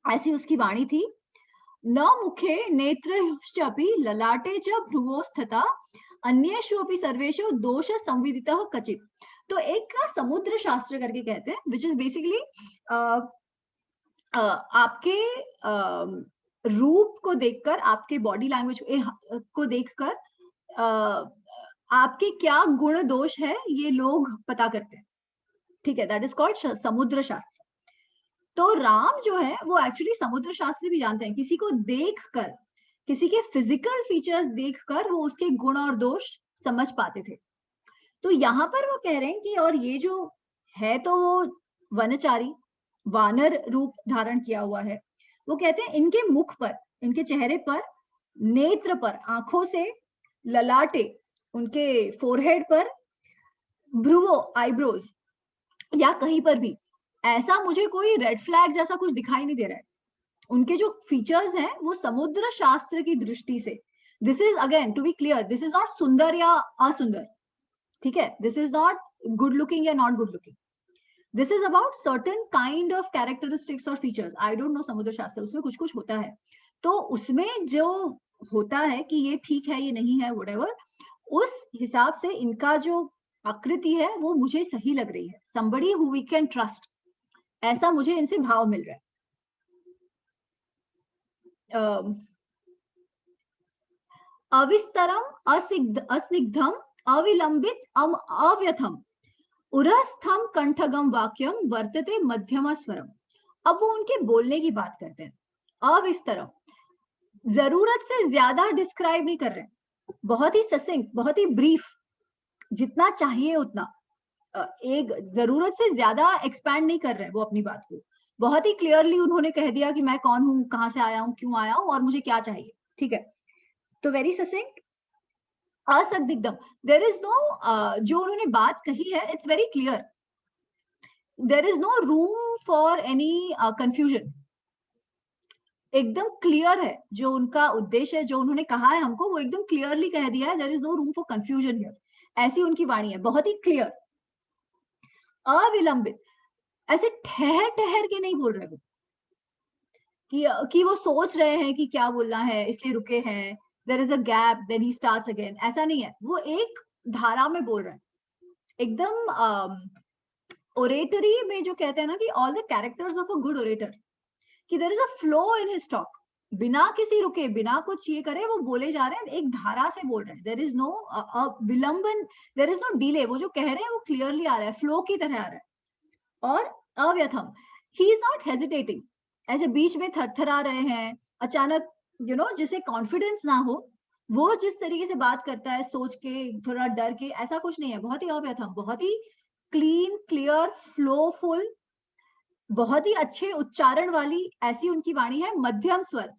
ऐसी उसकी वाणी थी। न मुखे नेत्रश्चापि ललाटे च भ्रुवोस्थता अन्येषु अपि सर्वेषु दोष संविदितः कचित। तो एक ना समुद्र शास्त्र करके कहते हैं, विच इज बेसिकली आपके रूप को देखकर, आपके बॉडी लैंग्वेज को देखकर आपके क्या गुण दोष है ये लोग पता करते हैं, ठीक है, दैट इज कॉल्ड समुद्र शास्त्र। तो राम जो है वो एक्चुअली समुद्र शास्त्र भी जानते हैं, किसी को देखकर, किसी के फिजिकल फीचर्स देखकर वो उसके गुण और दोष समझ पाते थे। तो यहाँ पर वो कह रहे हैं कि और ये जो है तो वो वनचारी, वानर रूप धारण किया हुआ है, वो कहते हैं इनके मुख पर, इनके चेहरे पर, नेत्र पर, आंखों से, ललाटे, उनके फोरहेड पर, भ्रुवो, आईब्रोज, या कहीं पर भी ऐसा मुझे कोई रेड फ्लैग जैसा कुछ दिखाई नहीं दे रहा है। उनके जो फीचर्स हैं वो समुद्र शास्त्र की दृष्टि से, this is again to be clear, this is not सुंदर या असुंदर, ठीक है, this is not good looking या not good looking, this is about certain kind of characteristics और फीचर्स। आई डोंट नो समुद्र शास्त्र, उसमें कुछ कुछ होता है, तो उसमें जो होता है कि ये ठीक है, ये नहीं है, व्हाटएवर, उस हिसाब से इनका जो आकृति है वो मुझे सही लग रही है, somebody who we can trust, ऐसा मुझे इनसे भाव मिल रहा है। अविस्तरम अस्निग्धम अविलंबित अव्यथम उरस्थम कंठगम वाक्यम वर्तते मध्यम स्वरम। अब वो उनके बोलने की बात करते हैं, अविस्तरम, जरूरत से ज्यादा डिस्क्राइब नहीं कर रहे हैं, बहुत ही ससिंक्ट, बहुत ही ब्रीफ, जितना चाहिए उतना, एक जरूरत से ज्यादा एक्सपैंड नहीं कर रहे हैं वो अपनी बात को, बहुत ही क्लियरली उन्होंने कह दिया कि मैं कौन हूं, कहां से आया हूं, क्यों आया हूं और मुझे क्या चाहिए, ठीक है, तो वेरी ससिंक्ट। असंदिग्धम, देयर इज नो, जो उन्होंने बात कही है it's very clear, there is no room for any confusion, एकदम क्लियर है जो उनका उद्देश्य है, जो उन्होंने कहा है हमको वो एकदम क्लियरली कह दिया है, there is no room for confusion here, ऐसी उनकी वाणी है, बहुत ही क्लियर। अविलंबित, ऐसे ठहर ठहर के नहीं बोल रहे वो, कि वो सोच रहे हैं कि क्या बोलना है इसलिए रुके हैं, there is a gap then he starts again, ऐसा नहीं है, वो एक धारा में बोल रहे हैं, एकदम ओरेटरी में जो कहते हैं ना कि all the characters of a good orator, कि there is a flow in his talk, बिना किसी रुके, बिना कुछ ये करे वो बोले जा रहे हैं, एक धारा से बोल रहे हैं, देयर इज नो विलंबन, देयर इज नो डिले, वो जो कह रहे हैं वो क्लियरली आ रहा है, फ्लो की तरह आ रहा है। और अव्यथम, ही इज नॉट हेजिटेटिंग, ऐसे बीच में थरथरा रहे हैं, अचानक जिसे कॉन्फिडेंस ना हो, वो जिस तरीके से बात करता है सोच के, थोड़ा डर के, ऐसा कुछ नहीं है, बहुत ही अव्यथम, बहुत ही क्लीन, क्लियर, फ्लोफुल, बहुत ही अच्छे उच्चारण वाली ऐसी उनकी वाणी है। मध्यम स्वर,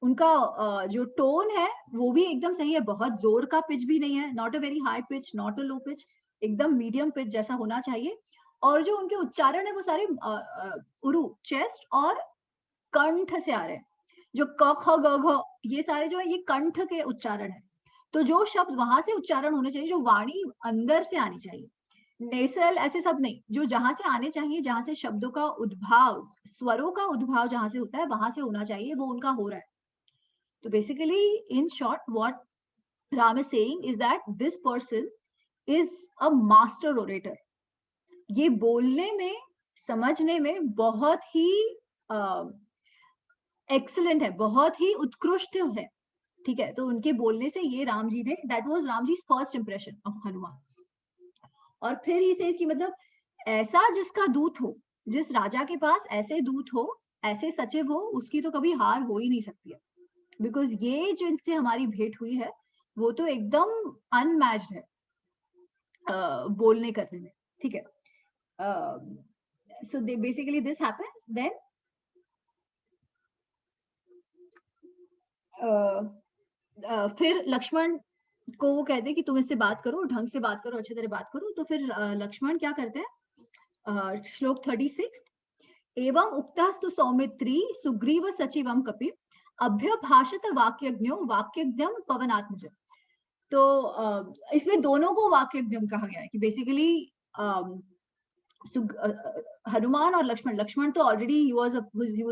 उनका जो टोन है वो भी एकदम सही है, बहुत जोर का पिच भी नहीं है, not a very high pitch, not a low pitch, एकदम मीडियम पिच जैसा होना चाहिए। और जो उनके उच्चारण है वो सारे उरु, चेस्ट और कंठ से आ रहे हैं, जो क ख ग घ ये सारे जो है ये कंठ के उच्चारण है, तो जो शब्द वहां से उच्चारण होने चाहिए, जो वाणी अंदर से आनी चाहिए, नेसल ऐसे सब नहीं, जो जहां से आने चाहिए, जहां से शब्दों का उद्भाव, स्वरों का उद्भाव जहां से होता है वहां से होना चाहिए, वो उनका हो रहा है। तो basically in short what Ram is saying is that this person is a master orator, ये बोलने में समझने में बहुत ही एक्सीलेंट है, बहुत ही उत्कृष्ट है, ठीक है। तो उनके बोलने से ये राम जी ने, that was Ram ji first impression of Hanuman. और फिर ही से इसकी मतलब ऐसा जिसका दूत हो, जिस राजा के पास ऐसे दूत हो, ऐसे सचिव हो, उसकी तो कभी हार हो ही नहीं सकती है। बिकॉज ये जो इनसे हमारी भेंट हुई है वो तो एकदम अनमैच्ड है बोलने करने में, ठीक है। So basically this happens then फिर लक्ष्मण को वो कहते हैं कि तुम इससे बात करो, ढंग से बात करो, अच्छी तरह बात करो। तो फिर लक्ष्मण क्या करते हैं, श्लोक 36, एवं उक्तास्तु सौमित्री सुग्रीव सचिवम कपि अभ्यभाषत वाक्यज्ञो वाक्यज्ञम पवनात्मज। तो इसमें दोनों को वाक्यज्ञम कहा गया है कि बेसिकली हनुमान और लक्ष्मण, लक्ष्मण तो already he was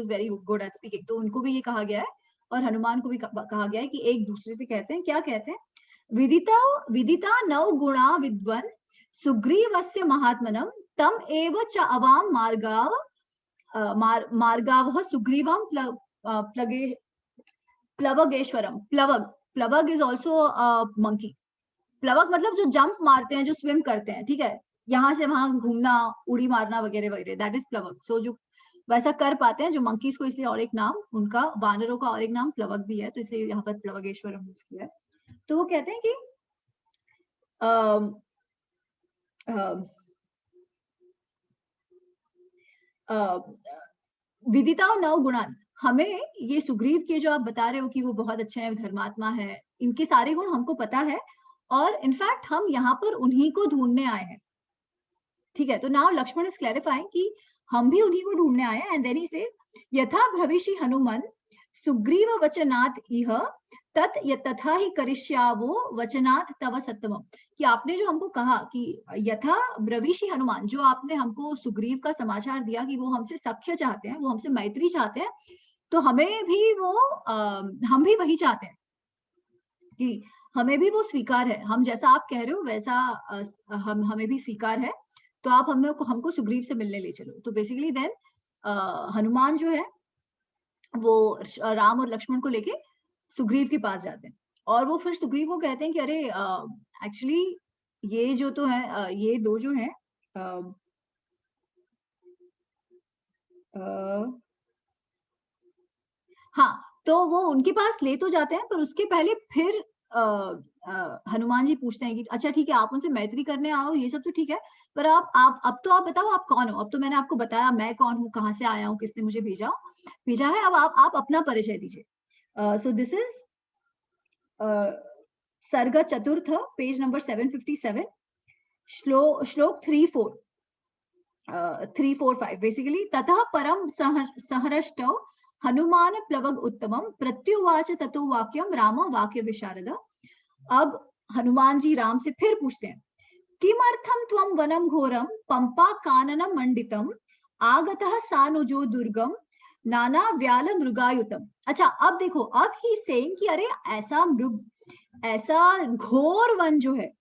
very good at speaking, तो उनको भी ये कहा गया है और हनुमान को भी कहा गया है कि एक दूसरे से कहते हैं, क्या कहते हैं, विदिता नव गुणा विद्वन सुग्रीवस्य महात्मनम तम एव च अवाम मार्गाव सुग्रीवम प्लवगेश्वरम। प्लवग इज ऑल्सो मंकी। प्लवग मतलब जो जंप मारते हैं, जो स्विम करते हैं, ठीक है, यहाँ से वहां घूमना, उड़ी मारना वगैरह वगैरह, दैट इज प्लवग। सो जो वैसा कर पाते हैं जो मंकीज को, इसलिए और एक नाम उनका, वानरों का और एक नाम प्लवग भी है, तो इसलिए यहाँ पर प्लवगेश्वरम यूज किया है। तो वो कहते हैं कि विदिता नव गुणान, हमें ये सुग्रीव के जो आप बता रहे हो कि वो बहुत अच्छे हैं, धर्मात्मा है, इनके सारे गुण हमको पता है और इनफैक्ट हम यहाँ पर उन्हीं को ढूंढने आए हैं, ठीक है। तो नाउ लक्ष्मण इज क्लैरिफाइंग कि हम भी उन्हीं को ढूंढने आए हैं। एंड देन ही सेज यथा भ्रविषि हनुमान सुग्रीव वचनात् इह तत् तथा ही करिष्यावो वचनात् तव सत्यम। कि आपने जो हमको कहा कि यथा ब्रविषि हनुमान, जो आपने हमको सुग्रीव का समाचार दिया कि वो हमसे सख्य चाहते हैं, वो हमसे मैत्री चाहते हैं, तो हमें भी वो हम भी वही चाहते हैं कि हमें भी वो स्वीकार है, हम जैसा आप कह रहे हो वैसा हमें भी स्वीकार है, तो आप हमको सुग्रीव से मिलने ले चलो। तो बेसिकली देन हनुमान जो है वो राम और लक्ष्मण को लेके सुग्रीव के पास जाते हैं और वो फिर सुग्रीव को कहते हैं कि अरे एक्चुअली ये जो तो है, ये दो जो है हाँ, तो वो उनके पास ले तो जाते हैं, पर उसके पहले फिर हनुमान जी पूछते हैं कि अच्छा ठीक है, आप उनसे मैत्री करने आओ, ये सब तो ठीक है, पर आप अब तो आप बताओ आप कौन हो। अब तो मैंने आपको बताया मैं कौन हूँ, कहाँ से आया हूँ, किसने मुझे भेजा है, अब आप अपना परिचय दीजिए। सो दिस इज सर्ग चतुर्थ, पेज नंबर 757, श्लोक 345 बेसिकली। ततः परम सहरष्टौ हनुमान प्लवग उत्तमम प्रत्युवाच ततो वाक्यम राम वाक्य विशारद। अब हनुमान जी राम से फिर पूछते हैं, किमर्थम त्वं वनम घोरम पंपा काननम मंडितम आगतः सानुजो दुर्गम नाना व्याल मृगायुतम। अच्छा अब देखो, अब ही सेइंग कि अरे ऐसा घोर वन जो है,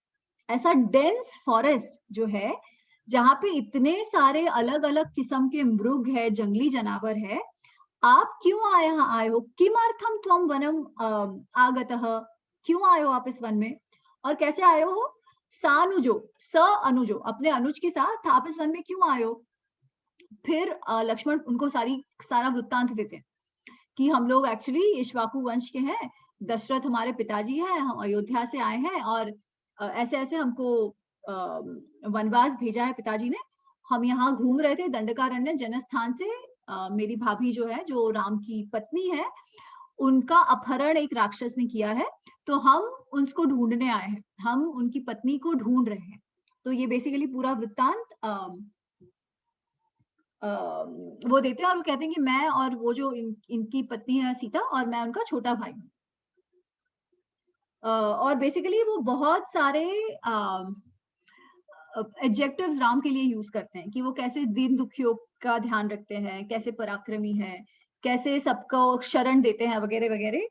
ऐसा डेंस फॉरेस्ट जो है, जहां पे इतने सारे अलग अलग किस्म के मृग है, जंगली जानवर है, आप क्यों आए हो, किमर्थम त्वं वनम आगतः, क्यों आए हो आप इस वन में, और कैसे आए हो, अनुजो अपने अनुज के साथ आप इस वन में क्यों आए हो। फिर लक्ष्मण उनको सारा वृत्तांत देते हैं कि हम लोग एक्चुअली इक्ष्वाकु वंश के हैं, दशरथ हमारे पिताजी हैं, हम अयोध्या से आए हैं और ऐसे ऐसे हमको वनवास भेजा है पिताजी ने, हम यहाँ घूम रहे थे दंडकारण्य जनस्थान से, मेरी भाभी जो है, जो राम की पत्नी है, उनका अपहरण एक राक्षस ने किया है, तो हम उसको ढूंढने आए हैं, हम उनकी पत्नी को ढूंढ रहे हैं। तो ये बेसिकली पूरा वृत्तांत वो देते हैं और वो कहते हैं कि मैं और वो जो इनकी पत्नी है सीता, और मैं उनका छोटा भाई हूँ। और बेसिकली वो बहुत सारे एडजेक्टिव्स राम के लिए यूज करते हैं कि वो कैसे दीन दुखियों का ध्यान रखते हैं, कैसे पराक्रमी है, कैसे सबको शरण देते हैं वगैरह वगैरह,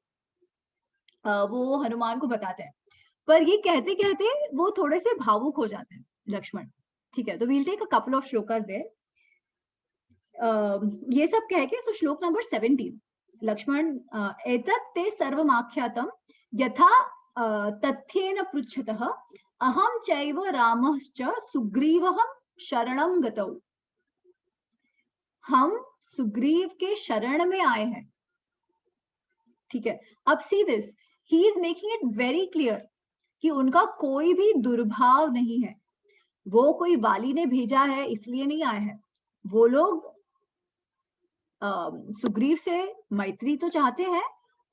वो हनुमान को बताते हैं। पर ये कहते कहते वो थोड़े से भावुक हो जाते हैं लक्ष्मण, ठीक है। तो we'll take a couple of shlokas there. ये सब कह के so श्लोक नंबर 17 लक्ष्मण एतत् ते सर्वमाख्यातं यथा तथ्येन पृच्छतः अहं चैव रामश्च सुग्रीवः शरणं गतौ। हम सुग्रीव के शरण में आए हैं, ठीक है। अब see this, he is making it very clear कि उनका कोई भी दुर्भाव नहीं है, वो कोई वाली ने भेजा है इसलिए नहीं आए हैं। वो लोग सुग्रीव से मैत्री तो चाहते हैं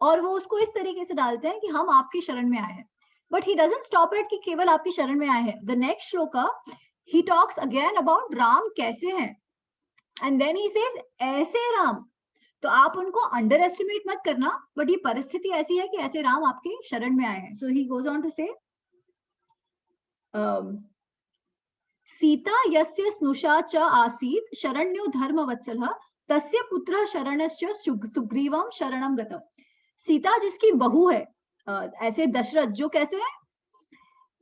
और वो उसको इस तरीके से डालते हैं कि हम आपकी शरण में आए हैं, but he doesn't stop it कि केवल आपकी शरण में आए हैं। The next shloka he talks again about Ram कैसे हैं, एंड देन ही सेज ऐसे राम। तो आप उनको अंडर एस्टिमेट मत करना, बट ये परिस्थिति ऐसी है कि ऐसे राम आपके शरण में आए हैं। सो ही गोज ऑन टू से सीता यस्य स्नुषा च आसीत् शरण्यो धर्मवत्सलः तस्य पुत्रः शरणश्च सुग्रीवं शरणं गतौ। सीता जिसकी बहू है, ऐसे दशरथ जो कैसे है,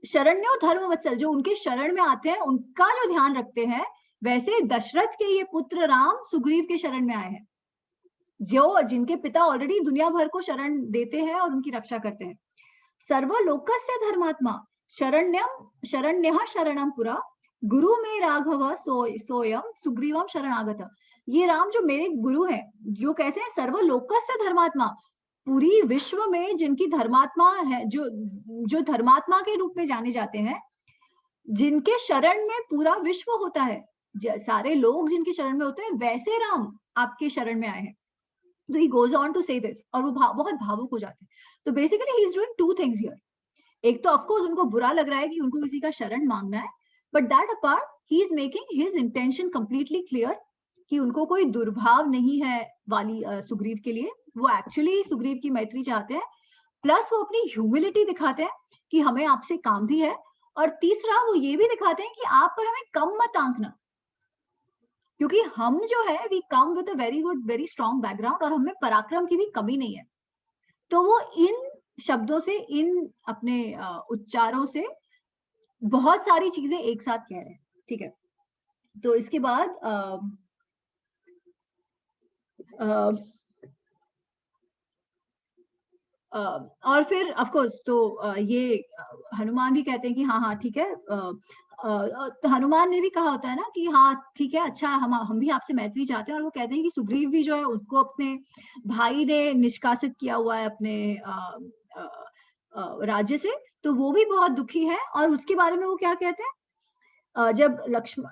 शरण्यो धर्मवत्सल, जो उनके शरण में आते हैं, उनका जो ध्यान रखते हैं, वैसे दशरथ के ये पुत्र राम सुग्रीव के शरण में आए हैं, जो जिनके पिता ऑलरेडी दुनिया भर को शरण देते हैं और उनकी रक्षा करते हैं। सर्वलोकस्य धर्मात्मा शरण्यः शरणं पुरा गुरु में राघव सोयम सुग्रीवम शरणागत। ये राम जो मेरे गुरु हैं, जो कैसे हैं, सर्वलोकस्य धर्मात्मा, पूरी विश्व में जिनकी धर्मात्मा है, जो धर्मात्मा के रूप में जाने जाते हैं, जिनके शरण में पूरा विश्व होता है, सारे लोग जिनके शरण में होते हैं, वैसे राम आपके शरण में आए हैं। तो he goes on to say this, और वो बहुत भावुक हो जाते हैं। तो basically he is doing two things here. एक तो ऑफकोर्स उनको बुरा लग रहा है कि उनको किसी का शरण मांगना है, but that apart he is making his intention completely clear कि उनको कोई दुर्भाव नहीं है वाली सुग्रीव के लिए। वो एक्चुअली सुग्रीव की मैत्री चाहते हैं, प्लस वो अपनी ह्यूमिलिटी दिखाते हैं कि हमें आपसे काम भी है, और तीसरा वो ये भी दिखाते हैं कि आप पर हमें कम मत आंकना, क्योंकि हम जो है we come with a very good very strong background, और हमें पराक्रम की भी कमी नहीं है। तो वो इन शब्दों से, इन अपने उच्चारों से बहुत सारी चीजें एक साथ कह रहे हैं, ठीक है। तो इसके बाद और फिर ऑफ कोर्स तो ये हनुमान भी कहते हैं कि हाँ हाँ ठीक है, तो हनुमान ने भी कहा होता है ना कि हाँ ठीक है, अच्छा हम भी आपसे मैत्री चाहते हैं। और वो कहते हैं कि सुग्रीव भी जो है उसको अपने भाई ने निष्कासित किया हुआ है अपने राज्य से, तो वो भी बहुत दुखी है। और उसके बारे में वो क्या कहते हैं, जब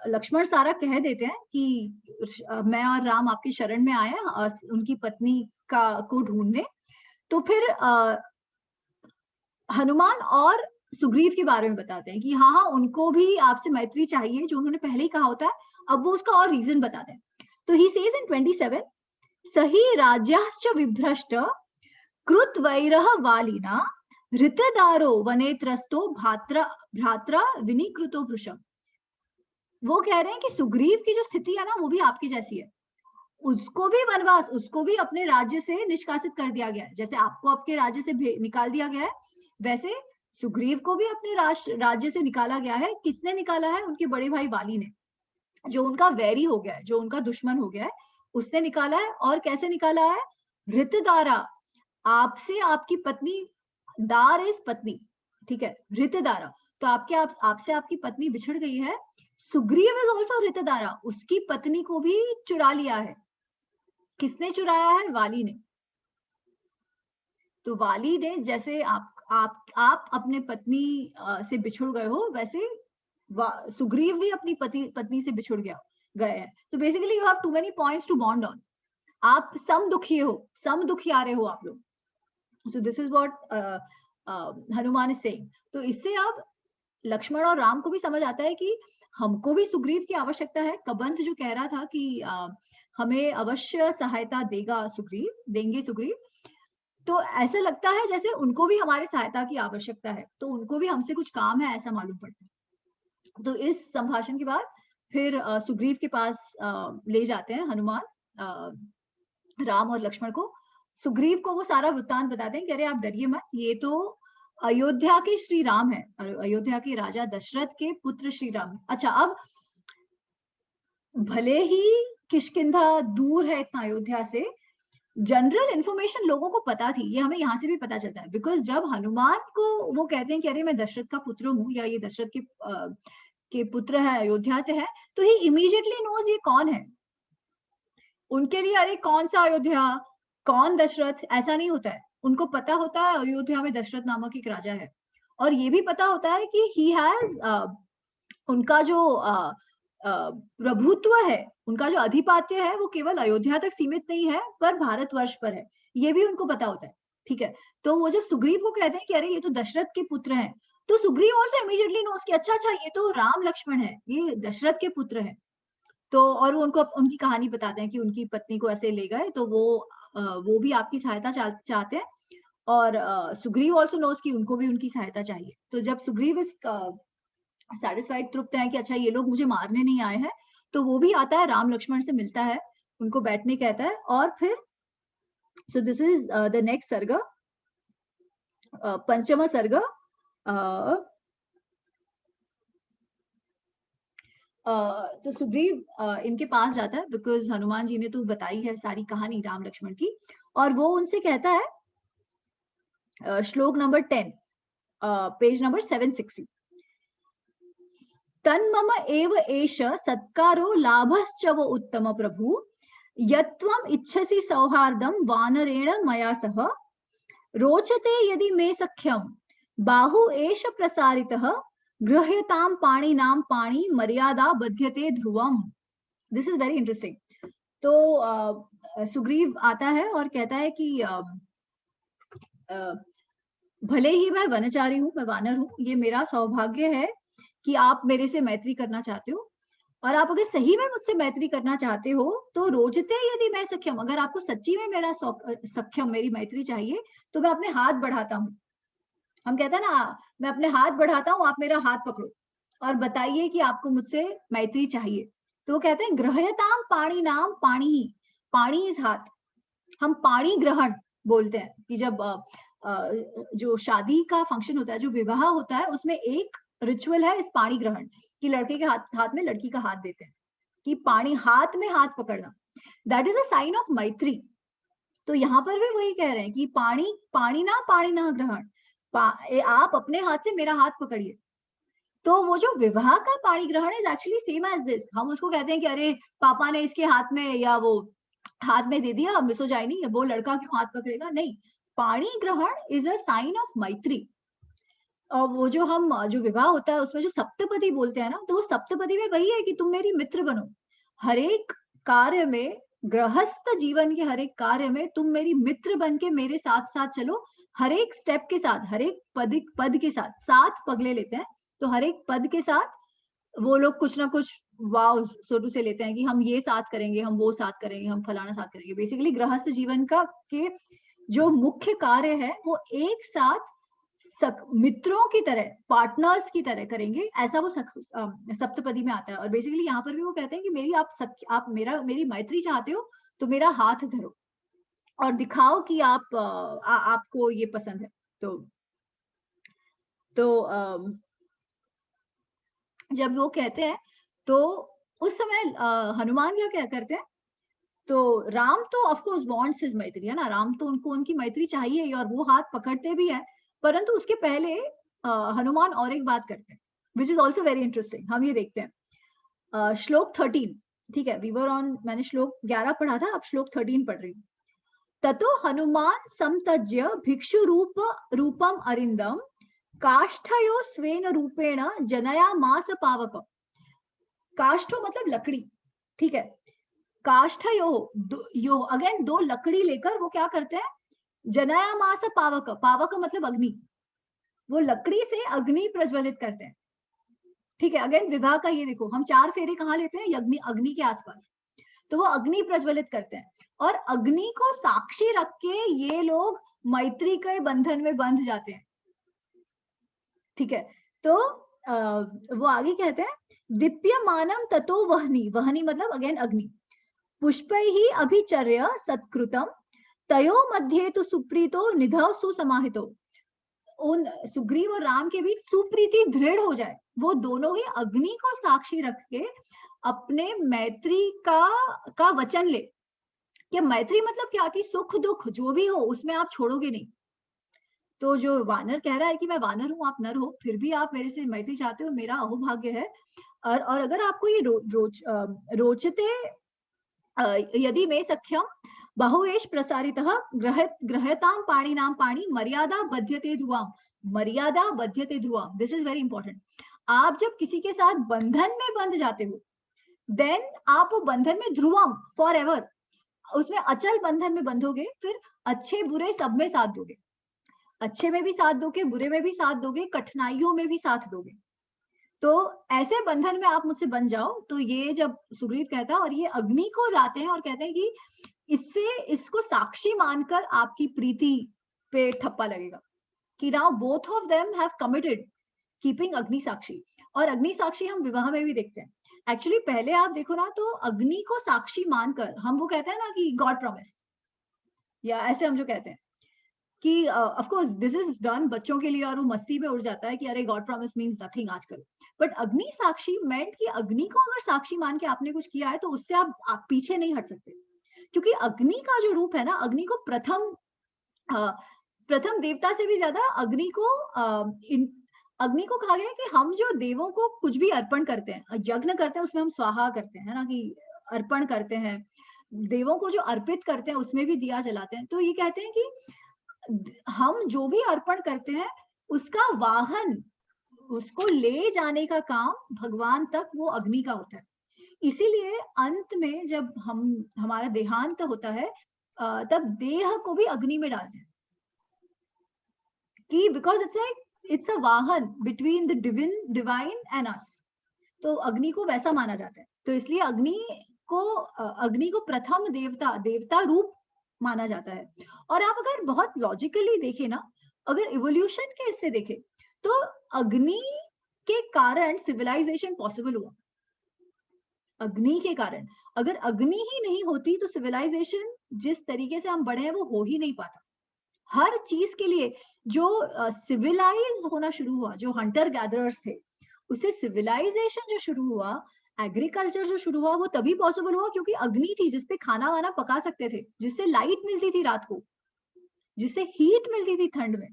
लक्ष्मण सारा कह देते हैं कि मैं और राम आपके शरण में आए हैं उनकी पत्नी को ढूंढने, तो फिर हनुमान और सुग्रीव के बारे में बताते हैं कि हाँ हाँ उनको भी आपसे मैत्री चाहिए, जो उन्होंने पहले ही कहा होता है। अब वो उसका और रीजन बताते हैं। तो ही सेज इन 27, सही राज्याश्च विभ्रष्ट कृत वैरः वालिना ऋतदारो वनेत्रस्तो भ्रात्रा विनिकृतो वृषभ। वो कह रहे हैं कि सुग्रीव की जो स्थिति है ना, वो भी आपकी जैसी है। उसको भी वनवास, उसको भी अपने राज्य से निष्कासित कर दिया गया है। जैसे आपको आपके राज्य से निकाल दिया गया है, वैसे सुग्रीव को भी अपने राज्य से निकाला गया है। किसने निकाला है? उनके बड़े भाई वाली ने, जो उनका वैरी हो गया है, जो उनका दुश्मन हो गया है, उसने निकाला है। और कैसे निकाला है? ऋतदारा, आपसे आपकी पत्नी, दार इज पत्नी, ठीक है, ऋतदारा, तो आपसे आपकी पत्नी बिछड़ गई है। सुग्रीव इज ऑल्सो ऋतदारा, उसकी पत्नी को भी चुरा लिया है। किसने चुराया है? वाली ने। तो वाली ने, जैसे आप अपने पत्नी से बिछुड़ गए हो, वैसे सुग्रीव भी अपनी पत्नी से बिछुड़ गए हैं। तो basically you have too many points to bond on. आप सम दुखियारे हो आप लोग। So this is what Hanuman is saying. तो इससे अब लक्ष्मण और राम को भी समझ आता है कि हमको भी सुग्रीव की आवश्यकता है। कबंध जो कह रहा था कि हमें अवश्य सहायता देंगे सुग्रीव, तो ऐसा लगता है जैसे उनको भी हमारी सहायता की आवश्यकता है, तो उनको भी हमसे कुछ काम है, ऐसा मालूम पड़ता है। तो इस संभाषण के बाद फिर सुग्रीव के पास ले जाते हैं हनुमान राम और लक्ष्मण को। सुग्रीव को वो सारा वृत्तांत बताते हैं कि अरे आप डरिए मत, ये तो अयोध्या के श्री राम है, अयोध्या के राजा दशरथ के पुत्र श्री राम। अच्छा, अब भले ही किष्किंधा दूर है इतना अयोध्या से, जनरल इंफॉर्मेशन लोगों को पता थी। ये हमें यहाँ से भी पता चलता है, बिकॉज जब हनुमान को वो कहते हैं कि अरे मैं दशरथ का पुत्र हूँ, या ये दशरथ के पुत्र है, अयोध्या से है, तो ही इमीडिएटली नोज ये कौन है। उनके लिए अरे कौन सा अयोध्या, कौन दशरथ, ऐसा नहीं होता है। उनको पता होता है अयोध्या में दशरथ नामक एक राजा है, और ये भी पता होता है कि ही हैज उनका जो प्रभुत्व है, उनका जो अधिपत्य है, वो केवल अयोध्या तक सीमित नहीं है, पर भारतवर्ष पर है। ये भी उनको पता होता है, ठीक है। तो वो जब सुग्रीव को कहते हैं कि अरे ये तो दशरथ के पुत्र हैं, तो सुग्रीव और से इमीडिएटली नोस कि अच्छा ये तो राम लक्ष्मण है, ये दशरथ के पुत्र हैं। तो और वो उनको उनकी कहानी बताते हैं कि उनकी पत्नी को ऐसे ले गए, तो वो भी आपकी सहायता चाहते हैं, और सुग्रीव ऑल्सो नोस कि उनको भी उनकी सहायता चाहिए। तो जब सुग्रीव इस सैटिस्फाइड, तृप्त है कि अच्छा ये लोग मुझे मारने नहीं आए हैं, तो वो भी आता है, राम लक्ष्मण से मिलता है, उनको बैठने कहता है, और फिर सो दिस इज द नेक्स्ट सर्ग, पंचम सर्ग। तो सुग्रीव इनके पास जाता है, बिकॉज हनुमान जी ने तो बताई है सारी कहानी राम लक्ष्मण की, और वो उनसे कहता है, श्लोक नंबर 10, पेज नंबर 760, तन्मम एव एष सत्कारो लाभश्च वो उत्तम प्रभु, यत्त्वम इच्छसि सौहार्दम वानरेण मया सह, रोचते यदि मे सख्यम बाहु एष प्रसारितः, गृह्यताम पाणिनाम पाणि मर्यादा बध्यते ध्रुवम। This is very interesting. तो सुग्रीव आता है और कहता है कि भले ही मैं वनचारी हूँ, मैं वानर हूँ, ये मेरा सौभाग्य है कि आप मेरे से मैत्री करना चाहते हो, और आप अगर सही में मुझसे मैत्री करना चाहते हो तो रोचते यदि मैं सख्यम, अगर आपको सच्ची में मेरा सख्यम, मेरी मैत्री चाहिए, तो मैं अपने हाथ बढ़ाता हूँ। हम कहते हैं ना, मैं अपने हाथ बढ़ाता हूँ, आप मेरा हाथ पकड़ो और बताइए कि आपको मुझसे मैत्री चाहिए। तो वो कहते हैं गृह्यताम पाणी नाम पाणी ही, पाणी इज हाथ, हम पाणी ग्रहण बोलते हैं कि जब जो शादी का फंक्शन होता है, जो विवाह होता है, उसमें एक रिचुअल है इस पाणी ग्रहण कि लड़के के हाथ में लड़की का हाथ देते हैं, कि पाणी, हाथ में हाथ पकड़ना, that is a sign of maitri. तो यहाँ पर भी वही कह रहे हैं कि पाणी ना ग्रहण, आप अपने हाथ से मेरा हाथ पकड़िए। तो वो जो विवाह का पाणी ग्रहण is actually same as this. हम उसको कहते हैं कि अरे पापा ने इसके हाथ में या वो हाथ में दे दिया, मिसोजाइनी, वो लड़का क्यों हाथ पकड़ेगा, नहीं। पाणी ग्रहण इज अ साइन ऑफ मैत्री। और वो जो विवाह होता है उसमें जो सप्तपदी बोलते हैं ना, तो वो सप्तपदी में वही है कि तुम मेरी मित्र बनो, हर एक कार्य में, गृहस्थ जीवन के हर एक कार्य में तुम मेरी मित्र बन के मेरे साथ साथ चलो, हर एक स्टेप के साथ, हर एक पद के साथ, 7 पगले लेते हैं, तो हर एक पद के साथ वो लोग कुछ ना कुछ वाव सोटू से लेते हैं कि हम ये साथ करेंगे, हम वो साथ करेंगे, हम फलाना साथ करेंगे। बेसिकली गृहस्थ जीवन का के जो मुख्य कार्य है वो एक साथ मित्रों की तरह, पार्टनर्स की तरह करेंगे, ऐसा वो सप्तपदी में आता है। और बेसिकली यहाँ पर भी वो कहते हैं कि आप मेरी मैत्री चाहते हो तो मेरा हाथ धरो और दिखाओ कि आपको ये पसंद है। तो जब वो कहते हैं तो उस समय हनुमान क्या करते हैं, तो राम तो ऑफ कोर्स वांट्स हिज मैत्री, है ना, राम तो उनको उनकी मैत्री चाहिए और वो हाथ पकड़ते भी हैं, परंतु उसके पहले हनुमान और एक बात करते हैं which is also very interesting. हम ये देखते हैं श्लोक 13, ठीक है, मैंने श्लोक 11 पढ़ा था, अब श्लोक 13 पढ़ रही हूँ। ततो हनुमान समतज्य भिक्षु रूपम अरिंदम काष्ठयो स्वेन रूपेण जनयामास पावक। काष्ठो मतलब लकड़ी, ठीक है, काष्ठयो अगेन 2 लकड़ी लेकर वो क्या करते हैं, जनयामास पावक, पावक मतलब अग्नि, वो लकड़ी से अग्नि प्रज्वलित करते हैं, ठीक है। अगेन विवाह का ये देखो, हम 4 फेरे कहाँ लेते हैं, अग्नि के आसपास, तो वो अग्नि प्रज्वलित करते हैं और अग्नि को साक्षी रख के ये लोग मैत्री के बंधन में बंध जाते हैं, ठीक है। तो वो आगे कहते हैं दीप्यमानम ततो वहनी, वहनी मतलब अगेन अग्नि, पुष्पैहि अभिचर्य सत्कृतम तयो मध्ये तो सुप्रीतो निधव सुसमाहितो। उन सुग्रीव और राम के बीच सुप्रीति दृढ़ हो जाए, वो दोनों ही अग्नि को साक्षी रख के अपने मैत्री का वचन ले कि मैत्री मतलब क्या, कि सुख दुख जो भी हो उसमें आप छोड़ोगे नहीं। तो जो वानर कह रहा है कि मैं वानर हूँ, आप नर हो, फिर भी आप मेरे से मैत्री चाहते हो, मेरा अहोभाग्य है। और अगर आपको ये रोचते यदि मे सख्यम बहुवेश प्रसारितः ग्रहताम पाणिनाम पाणी मर्यादा बध्यते ध्रुवम। मर्यादा बध्यते ध्रुवम, दिस इज वेरी इंपॉर्टेंट। आप जब किसी के साथ बंधन में बंध जाते हो, देन आप वो बंधन में ध्रुवम फॉर एवर, उसमें अचल बंधन में बंधोगे, फिर अच्छे बुरे सब में साथ दोगे, अच्छे में भी साथ दोगे, बुरे में भी साथ दोगे, कठिनाइयों में भी साथ दोगे। तो ऐसे बंधन में आप मुझसे बन जाओ। तो ये जब सुग्रीव कहता है, और ये अग्नि को लाते हैं और कहते हैं कि इसको साक्षी मानकर आपकी प्रीति पे ठप्पा लगेगा, कि now both of them have committed keeping अग्नि साक्षी। और अग्नि साक्षी हम विवाह में भी देखते हैं। एक्चुअली पहले आप देखो ना, तो अग्नि को साक्षी मानकर हम वो कहते हैं ना कि गॉड प्रॉमिस, या ऐसे हम जो कहते हैं कि of course this is done बच्चों के लिए, और वो मस्ती में उड़ जाता है कि अरे गॉड प्रॉमिस मींस नथिंग आजकल। बट अग्नि साक्षी मेंट कि अग्नि को अगर साक्षी मान के आपने कुछ किया है तो उससे आप पीछे नहीं हट सकते। क्योंकि अग्नि का जो रूप है ना, अग्नि को प्रथम देवता से भी ज्यादा अग्नि को कहा गया है कि हम जो देवों को कुछ भी अर्पण करते हैं, यज्ञ करते हैं, उसमें हम स्वाहा करते हैं ना, कि अर्पण करते हैं, देवों को जो अर्पित करते हैं उसमें भी दिया जलाते हैं। तो ये कहते हैं कि हम जो भी अर्पण करते हैं उसका वाहन, उसको ले जाने का काम भगवान तक वो अग्नि का होता है। इसीलिए अंत में जब हमारा देहांत होता है, तब देह को भी अग्नि में डालते हैं, कि बिकॉज इट्स अ वाहन बिटवीन द डिवाइन एंड अस। तो अग्नि को वैसा माना जाता है। तो इसलिए अग्नि को प्रथम देवता रूप माना जाता है। और आप अगर बहुत लॉजिकली देखें ना, अगर इवोल्यूशन के इससे देखें, तो अग्नि के कारण सिविलाइजेशन पॉसिबल हुआ। अग्नि के कारण, अगर अग्नि ही नहीं होती तो सिविलाइजेशन जिस तरीके से हम बढ़े हैं वो हो ही नहीं पाता। हर चीज के लिए जो सिविलाइज होना शुरू हुआ, जो हंटर गैदरर्स थे, उससे सिविलाइजेशन जो शुरू हुआ, एग्रीकल्चर जो शुरू हुआ, वो तभी पॉसिबल हुआ क्योंकि अग्नि थी जिसपे खाना वाना पका सकते थे, जिससे लाइट मिलती थी रात को, जिससे हीट मिलती थी ठंड में।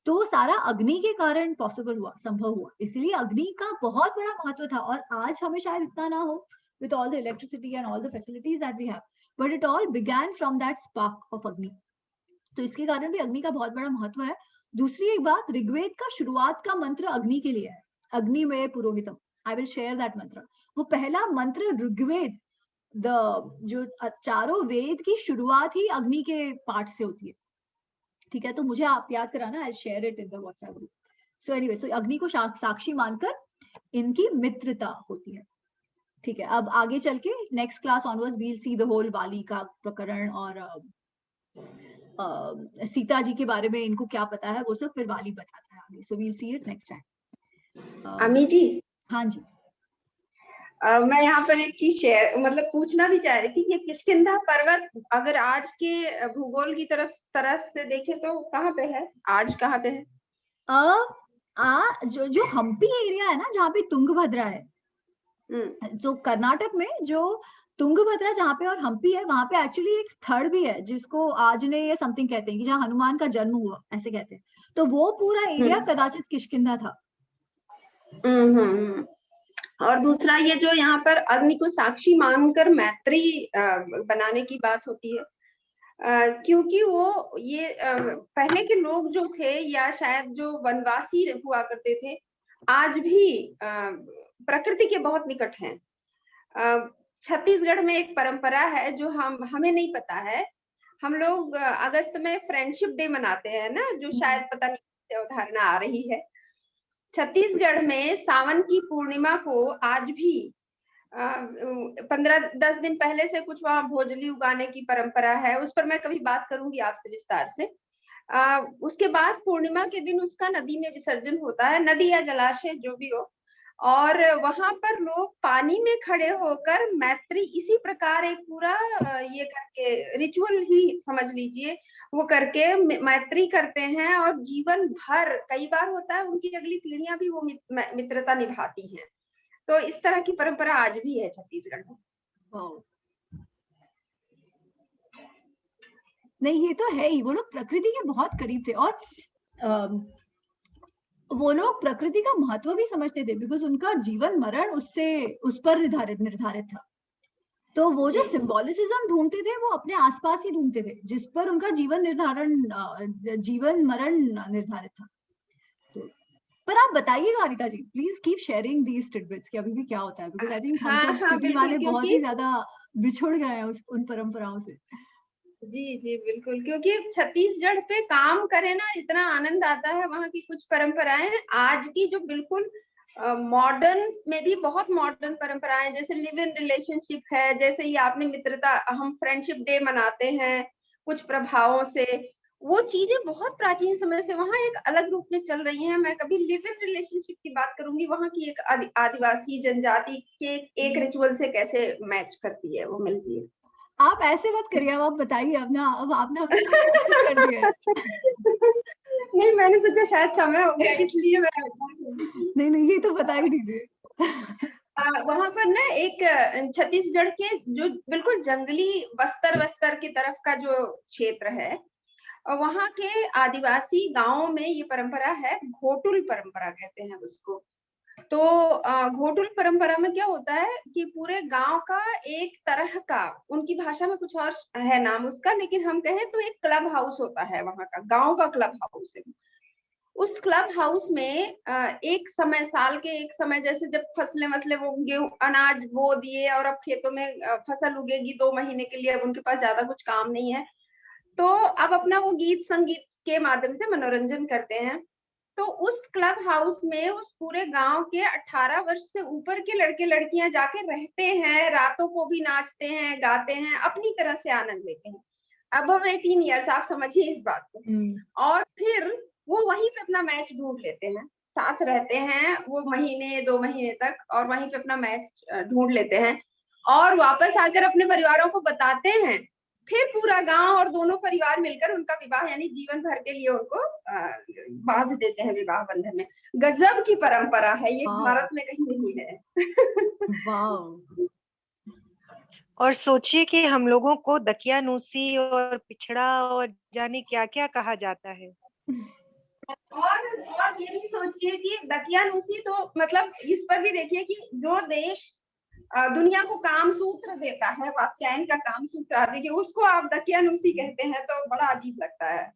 तो वो सारा अग्नि के कारण पॉसिबल हुआ, संभव हुआ। इसलिए अग्नि का बहुत बड़ा महत्व था। और आज हमें शायद इतना ना हो with all the electricity and all the facilities that we have, but it all began from that spark of अग्नि। तो इसके कारण भी अग्नि का बहुत बड़ा महत्व है। दूसरी एक बात, ऋग्वेद का शुरुआत का मंत्र अग्नि के लिए है, अग्नि में पुरोहितम। आई विल शेयर दैट मंत्र। वो पहला मंत्र ऋग्वेद, जो चारों वेद की शुरुआत ही अग्नि के पाठ से होती है। ठीक है, तो मुझे आप याद कराना, I share it in the WhatsApp group. So anyway, so अग्नि को साक्षी मानकर इनकी मित्रता होती है। ठीक है, अब आगे चल के next class onwards we'll see the whole Vali का प्रकरण, और सीता जी के बारे में इनको क्या पता है वो सब फिर वाली बताता है आगे। So we'll see it next time. Ami ji, हाँ जी। मैं यहाँ पर एक चीज शेयर मतलब पूछना भी चाह रही थी, ये किष्किंधा पर्वत अगर आज के भूगोल की तरफ से देखे तो कहाँ पे है, आज कहाँ पे है? जो हम्पी एरिया है ना, जहाँ पे तुंगभद्रा है, तो कर्नाटक में जो तुंगभद्रा जहाँ पे और हम्पी है, वहां पे एक्चुअली एक स्थल भी है जिसको आजनेय समथिंग कहते हैं, कि जहाँ हनुमान का जन्म हुआ, ऐसे कहते हैं। तो वो पूरा एरिया कदाचित किष्किंधा था। और दूसरा, ये जो यहाँ पर अग्नि को साक्षी मानकर मैत्री बनाने की बात होती है, क्योंकि वो ये पहले के लोग जो थे, या शायद जो वनवासी हुआ करते थे, आज भी प्रकृति के बहुत निकट हैं। छत्तीसगढ़ में एक परंपरा है जो हमें नहीं पता है। हम लोग अगस्त में फ्रेंडशिप डे मनाते हैं ना, जो शायद पता नहीं अवधारणा आ रही है। छत्तीसगढ़ में सावन की पूर्णिमा को आज भी 15-10 दिन पहले से कुछ वहां भोजली उगाने की परंपरा है। उस पर मैं कभी बात करूंगी आपसे विस्तार से। उसके बाद पूर्णिमा के दिन उसका नदी में विसर्जन होता है, नदी या जलाशय जो भी हो, और वहां पर लोग पानी में खड़े होकर मैत्री इसी प्रकार एक पूरा ये करके, रिचुअल ही समझ लीजिए, वो करके मैत्री करते हैं। और जीवन भर, कई बार होता है उनकी अगली पीढ़ियां भी वो मित्रता निभाती हैं। तो इस तरह की परंपरा आज भी है छत्तीसगढ़ में। वाओ। नहीं ये तो है ही, वो लोग प्रकृति के बहुत करीब थे और वो लोग प्रकृति का महत्व भी समझते थे, बिकॉज उनका जीवन मरण उस पर निर्धारित था। तो वो जो सिंबोलिसिज्म ढूंढते थे वो अपने आसपास ही ढूंढते थे, जिस पर उनका जीवन मरण निर्धारित था। तो पर आप बताइएगा Anita ji, please keep sharing these tidbits कि अभी भी क्या होता है, बिकॉज आई थिंक हम सब सिटी वाले बहुत ही ज्यादा बिछुड़ गए हैं उन परंपराओं से। जी बिल्कुल, क्योंकि छत्तीसगढ़ पे काम करे ना इतना आनंद आता है। वहाँ की कुछ परंपराएं आज की जो बिल्कुल मॉडर्न में भी बहुत मॉडर्न परंपराएं, जैसे लिव इन रिलेशनशिप है, जैसे ये आपने मित्रता, हम फ्रेंडशिप डे मनाते हैं कुछ प्रभावों से, वो चीजें बहुत प्राचीन समय से वहाँ एक अलग रूप में चल रही हैं। मैं कभी लिव इन रिलेशनशिप की बात करूंगी, वहाँ की एक आदिवासी जनजाति के एक रिचुअल से कैसे मैच करती है, वो मिलती है। आप ऐसे मत करिए, अब आप बताइए, अब आपने कर दिया। नहीं, मैंने सोचा शायद समय हो गया इसलिए मैं नहीं ये तो बता ही दीजिए। वहां पर ना एक छत्तीसगढ़ के जो बिल्कुल जंगली बस्तर की तरफ का जो क्षेत्र है, वहाँ के आदिवासी गांवों में ये परंपरा है, घोटुल परंपरा कहते हैं उसको। तो घोटुल परंपरा में क्या होता है कि पूरे गांव का एक तरह का, उनकी भाषा में कुछ और है नाम उसका, लेकिन हम कहें तो एक क्लब हाउस होता है, वहां का गांव का क्लब हाउस है। उस क्लब हाउस में एक समय, साल के एक समय, जैसे जब फसलें वो गेहूं अनाज बो दिए और अब खेतों में फसल उगेगी 2 महीने के लिए, अब उनके पास ज्यादा कुछ काम नहीं है, तो अब अपना वो गीत संगीत के माध्यम से मनोरंजन करते हैं। तो उस क्लब हाउस में उस पूरे गांव के 18 वर्ष से ऊपर के लड़के लड़कियां जाके रहते हैं, रातों को भी नाचते हैं, गाते हैं, अपनी तरह से आनंद लेते हैं। अब 18 ईयर्स, आप समझिए इस बात को। और फिर वो वहीं पे अपना मैच ढूंढ लेते हैं, साथ रहते हैं वो महीने 2 महीने तक, और वहीं पे अपना मैच ढूंढ लेते हैं और वापस आकर अपने परिवारों को बताते हैं। फिर पूरा गांव और दोनों परिवार मिलकर उनका विवाह, यानी जीवन भर के लिए उनको बांध देते हैं विवाह बंधन में। गजब की परंपरा है ये, भारत में कहीं नहीं है। वाह। और सोचिए कि हम लोगों को दकियानूसी और पिछड़ा और जाने क्या क्या कहा जाता है। और ये भी सोचिए कि दकियानूसी, तो मतलब इस पर भी देखिए कि जो देश दुनिया को काम सूत्र देता है, वात्स्यायन का काम सूत्र आदि के, उसको आप दकियानूसी कहते हैं, तो बड़ा अजीब लगता है।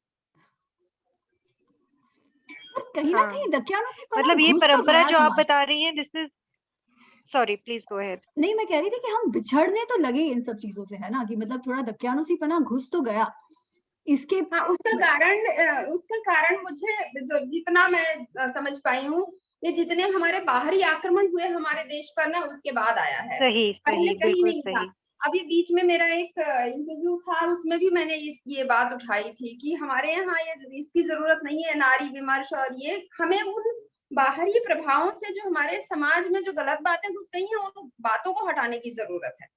कहीं ना कहीं दकियानूसी मतलब ये परंपरा जो आप बता रही हैं, this is, sorry please go ahead. नहीं, मैं कह रही थी कि हम बिछड़ने तो लगे इन सब चीजों से, है ना, कि मतलब थोड़ा दकियानूसी पना घुस तो गया इसके। हाँ, उसका कारण मुझे जितना मैं समझ पाई हूँ, ये जितने हमारे बाहरी आक्रमण हुए हमारे देश पर ना, उसके बाद आया है। सही, पहले कहीं बिल्कुल नहीं सही। था। अभी बीच में मेरा एक इंटरव्यू था, उसमें भी मैंने ये बात उठाई थी कि हमारे यहाँ इसकी जरूरत नहीं है, नारी विमर्श, और ये हमें उन बाहरी प्रभावों से जो हमारे समाज में जो गलत बातें घुस गई हैं, उन बातों को हटाने की जरूरत है।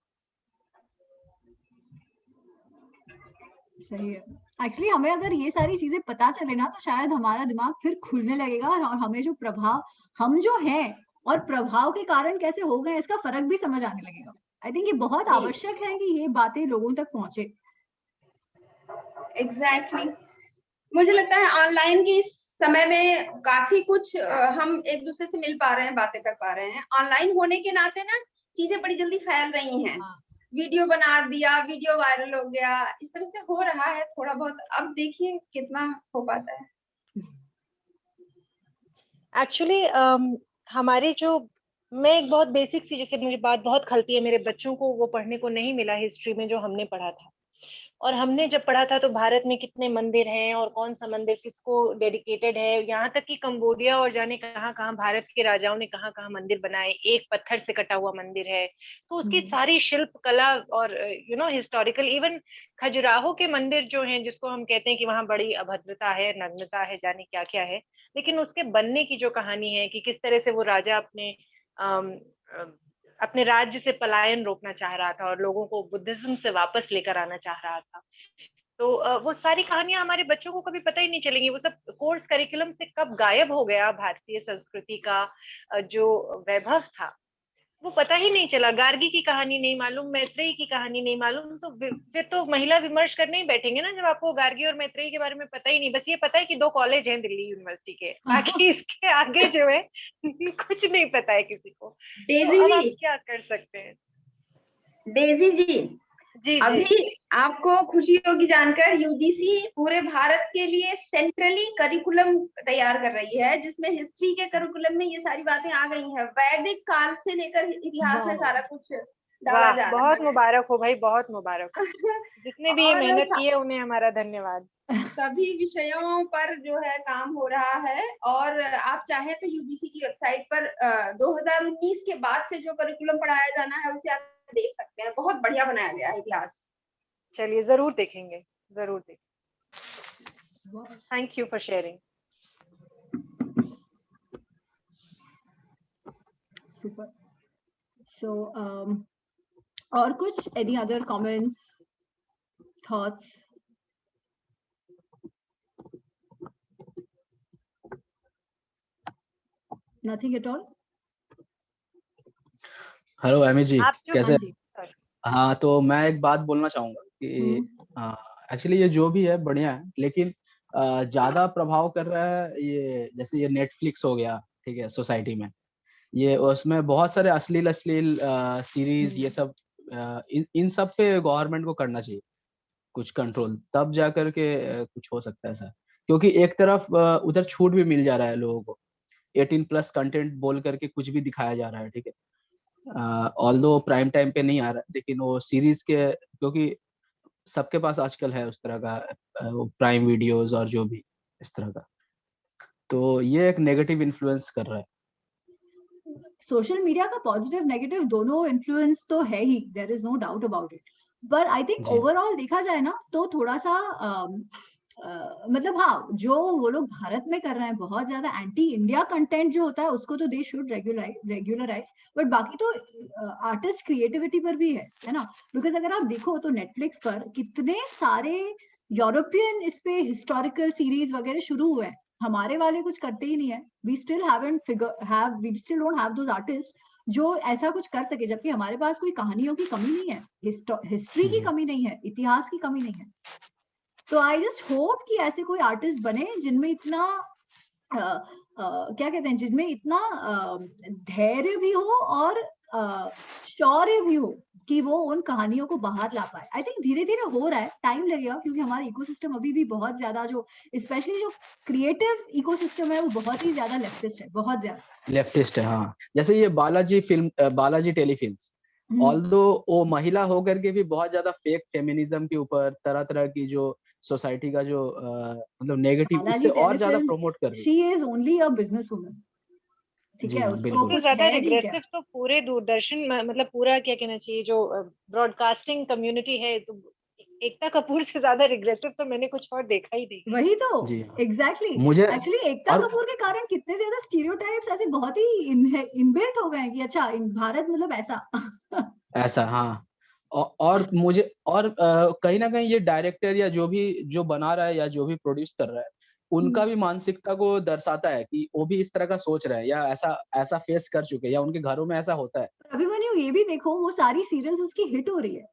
सही है। एक्चुअली हमें अगर ये सारी चीजें पता चले ना, तो शायद हमारा दिमाग फिर खुलने लगेगा और हमें जो प्रभाव हम जो हैं और प्रभाव के कारण कैसे हो गए, इसका फर्क भी समझ आने लगेगा। आई थिंक ये बहुत आवश्यक है कि ये बातें लोगों तक पहुंचे। एग्जैक्टली। मुझे लगता है ऑनलाइन के इस समय में काफी कुछ हम एक दूसरे से मिल पा रहे हैं, बातें कर पा रहे हैं। ऑनलाइन होने के नाते ना चीजें बड़ी जल्दी फैल रही हैं। वीडियो बना दिया, वीडियो वायरल हो गया, इस तरह से हो रहा है थोड़ा बहुत। अब देखिए कितना हो पाता है। एक्चुअली हमारे जो, मैं एक बहुत बेसिक सी, जैसे मुझे बात बहुत खलती है, मेरे बच्चों को वो पढ़ने को नहीं मिला हिस्ट्री में जो हमने पढ़ा था। और हमने जब पढ़ा था तो भारत में कितने मंदिर हैं और कौन सा मंदिर किसको डेडिकेटेड है, यहाँ तक कि कंबोडिया और जाने कहाँ कहाँ भारत के राजाओं ने कहाँ कहाँ मंदिर बनाए, एक पत्थर से कटा हुआ मंदिर है। तो उसकी सारी शिल्प कला और हिस्टोरिकल, इवन खजुराहो के मंदिर जो हैं, जिसको हम कहते हैं कि वहाँ बड़ी अभद्रता है, नग्नता है, जाने क्या क्या है, लेकिन उसके बनने की जो कहानी है कि किस तरह से वो राजा अपने राज्य से पलायन रोकना चाह रहा था और लोगों को बुद्धिज्म से वापस लेकर आना चाह रहा था। तो वो सारी कहानियां हमारे बच्चों को कभी पता ही नहीं चलेंगी। वो सब कोर्स करिकुलम से कब गायब हो गया भारतीय संस्कृति का जो वैभव था। वो पता ही नहीं चला, गार्गी की कहानी नहीं मालूम, मैत्रेयी की कहानी नहीं मालूम, तो फिर तो महिला विमर्श करने ही बैठेंगे ना, जब आपको गार्गी और मैत्रेयी के बारे में पता ही नहीं। बस ये पता है कि 2 कॉलेज हैं दिल्ली यूनिवर्सिटी के, बाकी इसके आगे जो है कुछ नहीं पता है किसी को। डेजी तो अब आप जी, क्या कर सकते हैं? डेजी जी, जी अभी आपको खुशी होगी जानकर यूजीसी पूरे भारत के लिए सेंट्रली करिकुलम तैयार कर रही है, जिसमें हिस्ट्री के करिकुलम में ये सारी बातें आ गई हैं। वैदिक काल से लेकर इतिहास में सारा कुछ डाला वाह, जा बहुत रहा मुबारक हो भाई, बहुत मुबारक हो। जितने भी ये और मेहनत की है उन्हें हमारा धन्यवाद। सभी विषयों पर जो है काम हो रहा है। और आप चाहें तो यूजीसी की वेबसाइट पर 2019 के बाद से जो करिकुलम पढ़ाया जाना है उसे आप देख सकते हैं। बहुत बढ़िया बनाया गया है इतिहास। चलिए, जरूर देखेंगे, जरूर देखेंगे। Thank you for sharing. Super. So और कुछ, any other comments, thoughts? Nothing at all? Hello Amy ji, कैसे? हाँ जी। हाँ, तो मैं एक बात बोलना चाहूंगा कि एक्चुअली ये जो भी है बढ़िया है, लेकिन ज्यादा प्रभाव कर रहा है ये, जैसे ये नेटफ्लिक्स हो गया, ठीक है, सोसाइटी में ये, उसमें बहुत सारे अश्लील सीरीज, ये सब इन सब पे गवर्नमेंट को करना चाहिए कुछ कंट्रोल, तब जा करके कुछ हो सकता है ऐसा। क्योंकि एक तरफ उधर छूट भी मिल जा रहा है लोगों को, 18+ कंटेंट बोल करके कुछ भी दिखाया जा रहा है, ठीक है। ऑल्दो प्राइम टाइम पे नहीं आ रहा है, लेकिन वो सीरीज के, क्योंकि सबके पास आजकल है उस तरह का वो प्राइम वीडियोस और जो भी इस तरह का, तो ये एक नेगेटिव इन्फ्लुएंस कर रहा है। सोशल मीडिया का पॉजिटिव नेगेटिव दोनों इन्फ्लुएंस तो है ही, there is no doubt about it. But I think overall देखा जाए ना तो थोड़ा सा मतलब हाँ, जो वो लोग भारत में कर रहे हैं बहुत ज्यादा एंटी इंडिया कंटेंट जो होता है उसको तो दे शुड रेगुलराइज, बट बाकी तो आर्टिस्ट क्रिएटिविटी पर भी है ना। बिकॉज अगर आप देखो तो नेटफ्लिक्स पर कितने सारे यूरोपियन इस पे हिस्टोरिकल सीरीज वगैरह शुरू हुए हैं, हमारे वाले कुछ करते ही नहीं है। We still don't have those artist जो ऐसा कुछ कर सके, जबकि हमारे पास कोई कहानियों की कमी नहीं है, हिस्ट्री की कमी नहीं है, इतिहास की कमी नहीं है। तो आई जस्ट होप कि ऐसे कोई आर्टिस्ट बने जिनमें इतना क्या कहते हैं, जिनमें इतना धैर्य भी हो और शौर्य भी हो कि वो उन कहानियों को बाहर ला पाए। आई थिंक धीरे धीरे हो रहा है, टाइम लगेगा, क्योंकि हमारा इकोसिस्टम अभी भी बहुत ज्यादा, जो स्पेशली जो क्रिएटिव इकोसिस्टम है वो बहुत ही ज्यादा लेफ्टिस्ट है, बहुत ज्यादा लेफ्टिस्ट है। हाँ, जैसे ये बालाजी टेलीफिल्म्स, ऑल्दो वो महिला होकर के भी बहुत ज्यादा फेक फेमिनिज्म के ऊपर, तरह तरह की जो सोसाइटी का जो मतलब नेगेटिव, इससे और ज्यादा प्रमोट कर रही है। She is only a business woman, ठीक है, उसको कुछ ज्यादा है नहीं क्या? रिग्रेसिव तो पूरे दूरदर्शन, मतलब पूरा क्या कहना चाहिए, जो ब्रॉडकास्टिंग कम्युनिटी है, तो एकता कपूर से ज्यादा रिग्रेसिव तो मैंने कुछ और देखा ही नहीं। वही तो एग्जैक्टली मुझे एक्चुअली एकता कपूर के कारण कितने ज्यादा स्टीरियोटाइप्स ऐसे बहुत ही इनबिल्ट हो गए हैं कि अच्छा भारत मतलब ऐसा ऐसा। हाँ, और मुझे और कहीं ना कहीं ये डायरेक्टर या जो बना रहा है या जो भी प्रोड्यूस कर रहा है, उनका भी मानसिकता को दर्शाता है कि वो भी इस तरह का सोच रहे हैं या ऐसा फेस कर चुके हैं, या उनके घरों में ऐसा होता है। अभिमन्यु, ये भी देखो वो सारी सीरियल्स उसकी हिट हो रही है।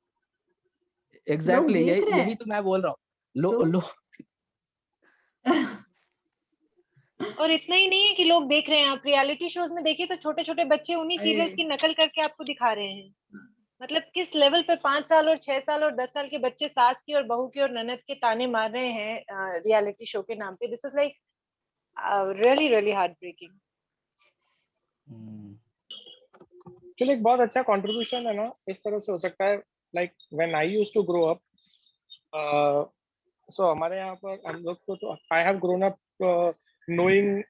एग्जैक्टली, यही तो मैं बोल रहा हूँ। और इतना ही नहीं है कि लोग देख रहे हैं, आप रियलिटी शोज में देखिए तो छोटे छोटे बच्चे उन्हीं सीरियल्स की नकल करके आपको दिखा रहे हैं। मतलब किस लेवल पे 5 साल और 6 साल और 10 साल के बच्चे सास की और बहू की और ननद के ताने मार रहे हैं रियलिटी शो के नाम पे। This is like really really heart breaking. चलिए, एक बहुत अच्छा कंट्रीब्यूशन है ना, इस तरह से हो सकता है। Like when I used to grow up, so हमारे यहाँ पर हम लोग को तो I have grown up knowing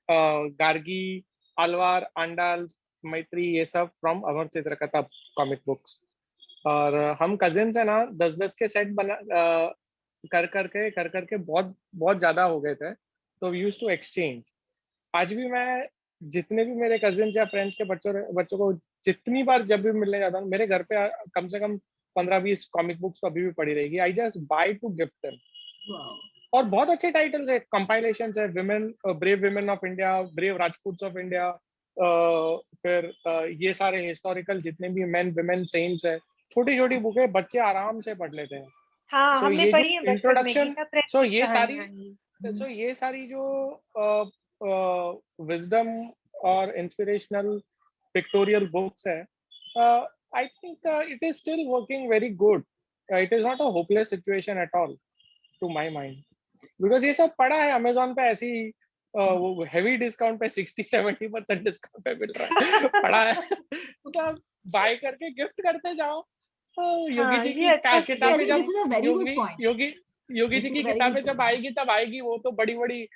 Gargi, Alvar, Andal, Maitri, ये सब from Amar Chitrakatha comic books. और हम कजिन्स है ना 10-10 के सेट बना कर करके बहुत बहुत ज्यादा हो गए थे, तो वी यूज्ड टू एक्सचेंज। आज भी मैं जितने भी मेरे कजिन्स या फ्रेंड्स के बच्चों को जितनी बार जब भी मिलने जाता हूँ, मेरे घर पे कम से कम 15-20 कॉमिक बुक्स तो अभी भी पड़ी रहेगी। I just buy to gift them. और बहुत अच्छे टाइटल्स है, कंपाइलेशंस है, women, brave women of India, brave Rajputs of India, फिर ये सारे हिस्टोरिकल जितने भी मेन विमेन सेंट्स है, छोटी छोटी बुकें बच्चे आराम से पढ़ लेते हैं। हाँ, So हमने ये पढ़ी है जो बचपन में, इंट्रोडक्शन, गीता प्रेस सो की ये कहानी, सारी हाँ जी। सो ये सारी जो विजडम और इंस्पिरेशनल पिक्टोरियल बुक्स है, I think it is still working very good. It is not a hopeless situation at all to my mind, because ये सब पड़ा है अमेजोन पे ऐसी वो हेवी डिस्काउंट पे 60-70% डिस्काउंट पे मिल रहा है पड़ा है मतलब बाय करके गिफ्ट करते जाओ. योगी हाँ, जी ये की अच्छा किताबें This जब is a very good point. Yogi This ji is की a very किताबें good जब point. आएगी तब आएगी, वो तो बड़ी बड़ी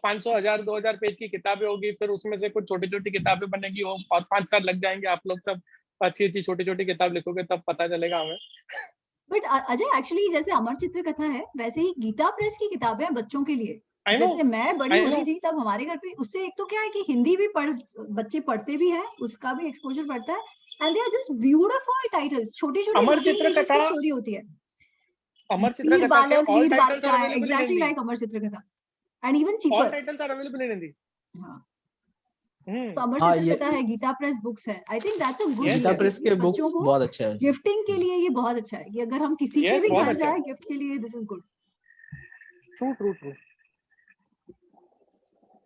500,000-2,000 पेज की किताबें होगी, फिर उसमें से कुछ छोटी छोटी किताबें बनेगी वो, और 5 साल लग जाएंगे. आप लोग सब अच्छी अच्छी छोटी छोटी किताब लिखोगे तब पता चलेगा हमें. बट अजय एक्चुअली जैसे अमर चित्र कथा है वैसे ही गीता प्रेस की किताबें हैं बच्चों के लिए. आई नो, जैसे मैं बड़ी I होती know. थी तब हमारे घर पे उससे एक तो क्या है कि हिंदी भी बच्चे पढ़ते भी हैं, उसका भी एक्सपोजर बढ़ता है. And they are just beautiful titles, छोटी छोटी अमर 2-3 चित्र पेजेस की कथा, स्टोरी होती है. अमर चित्र वीर कथा के बालक, ऑल वीर टाइटल्स आर बालिका, available in exactly Hindi. Like Amar Chitra Katha and even all cheaper. Titles are available in Hindi. हाँ, हम्म. तो अमर हाँ, चित्र ये कथा है, गीता प्रेस बुक्स है. I think that's a good Yes, Gita yes. Press के बच्चों बुक्स को बहुत अच्छे हैं वैसे. गिफ्टिंग के लिए ये बहुत अच्छा है कि अगर हम किसी के Yes, भी बहुत घर अच्छा जाए है. गिफ्ट के लिए, this is good. True true true.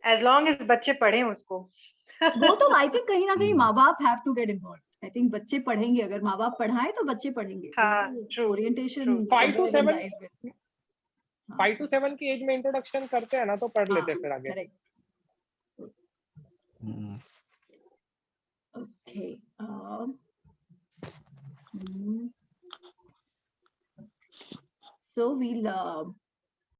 As long as बच्चे पढ़ें उसको. वो तो आई थिंक कहीं ना कहीं हम्म. माँ बाप have to get involve. I think बच्चे पढ़ेंगे, अगर माँ बाप पढ़ाएं तो बच्चे पढ़ेंगे. हाँ, true, orientation true. 5 to 7 lies with 5 to 7 की एज में इंट्रोडक्शन करते हैं ना तो पढ़ लेते हैं फिर आगे. करेक्ट. हम्म. ओके. So we'll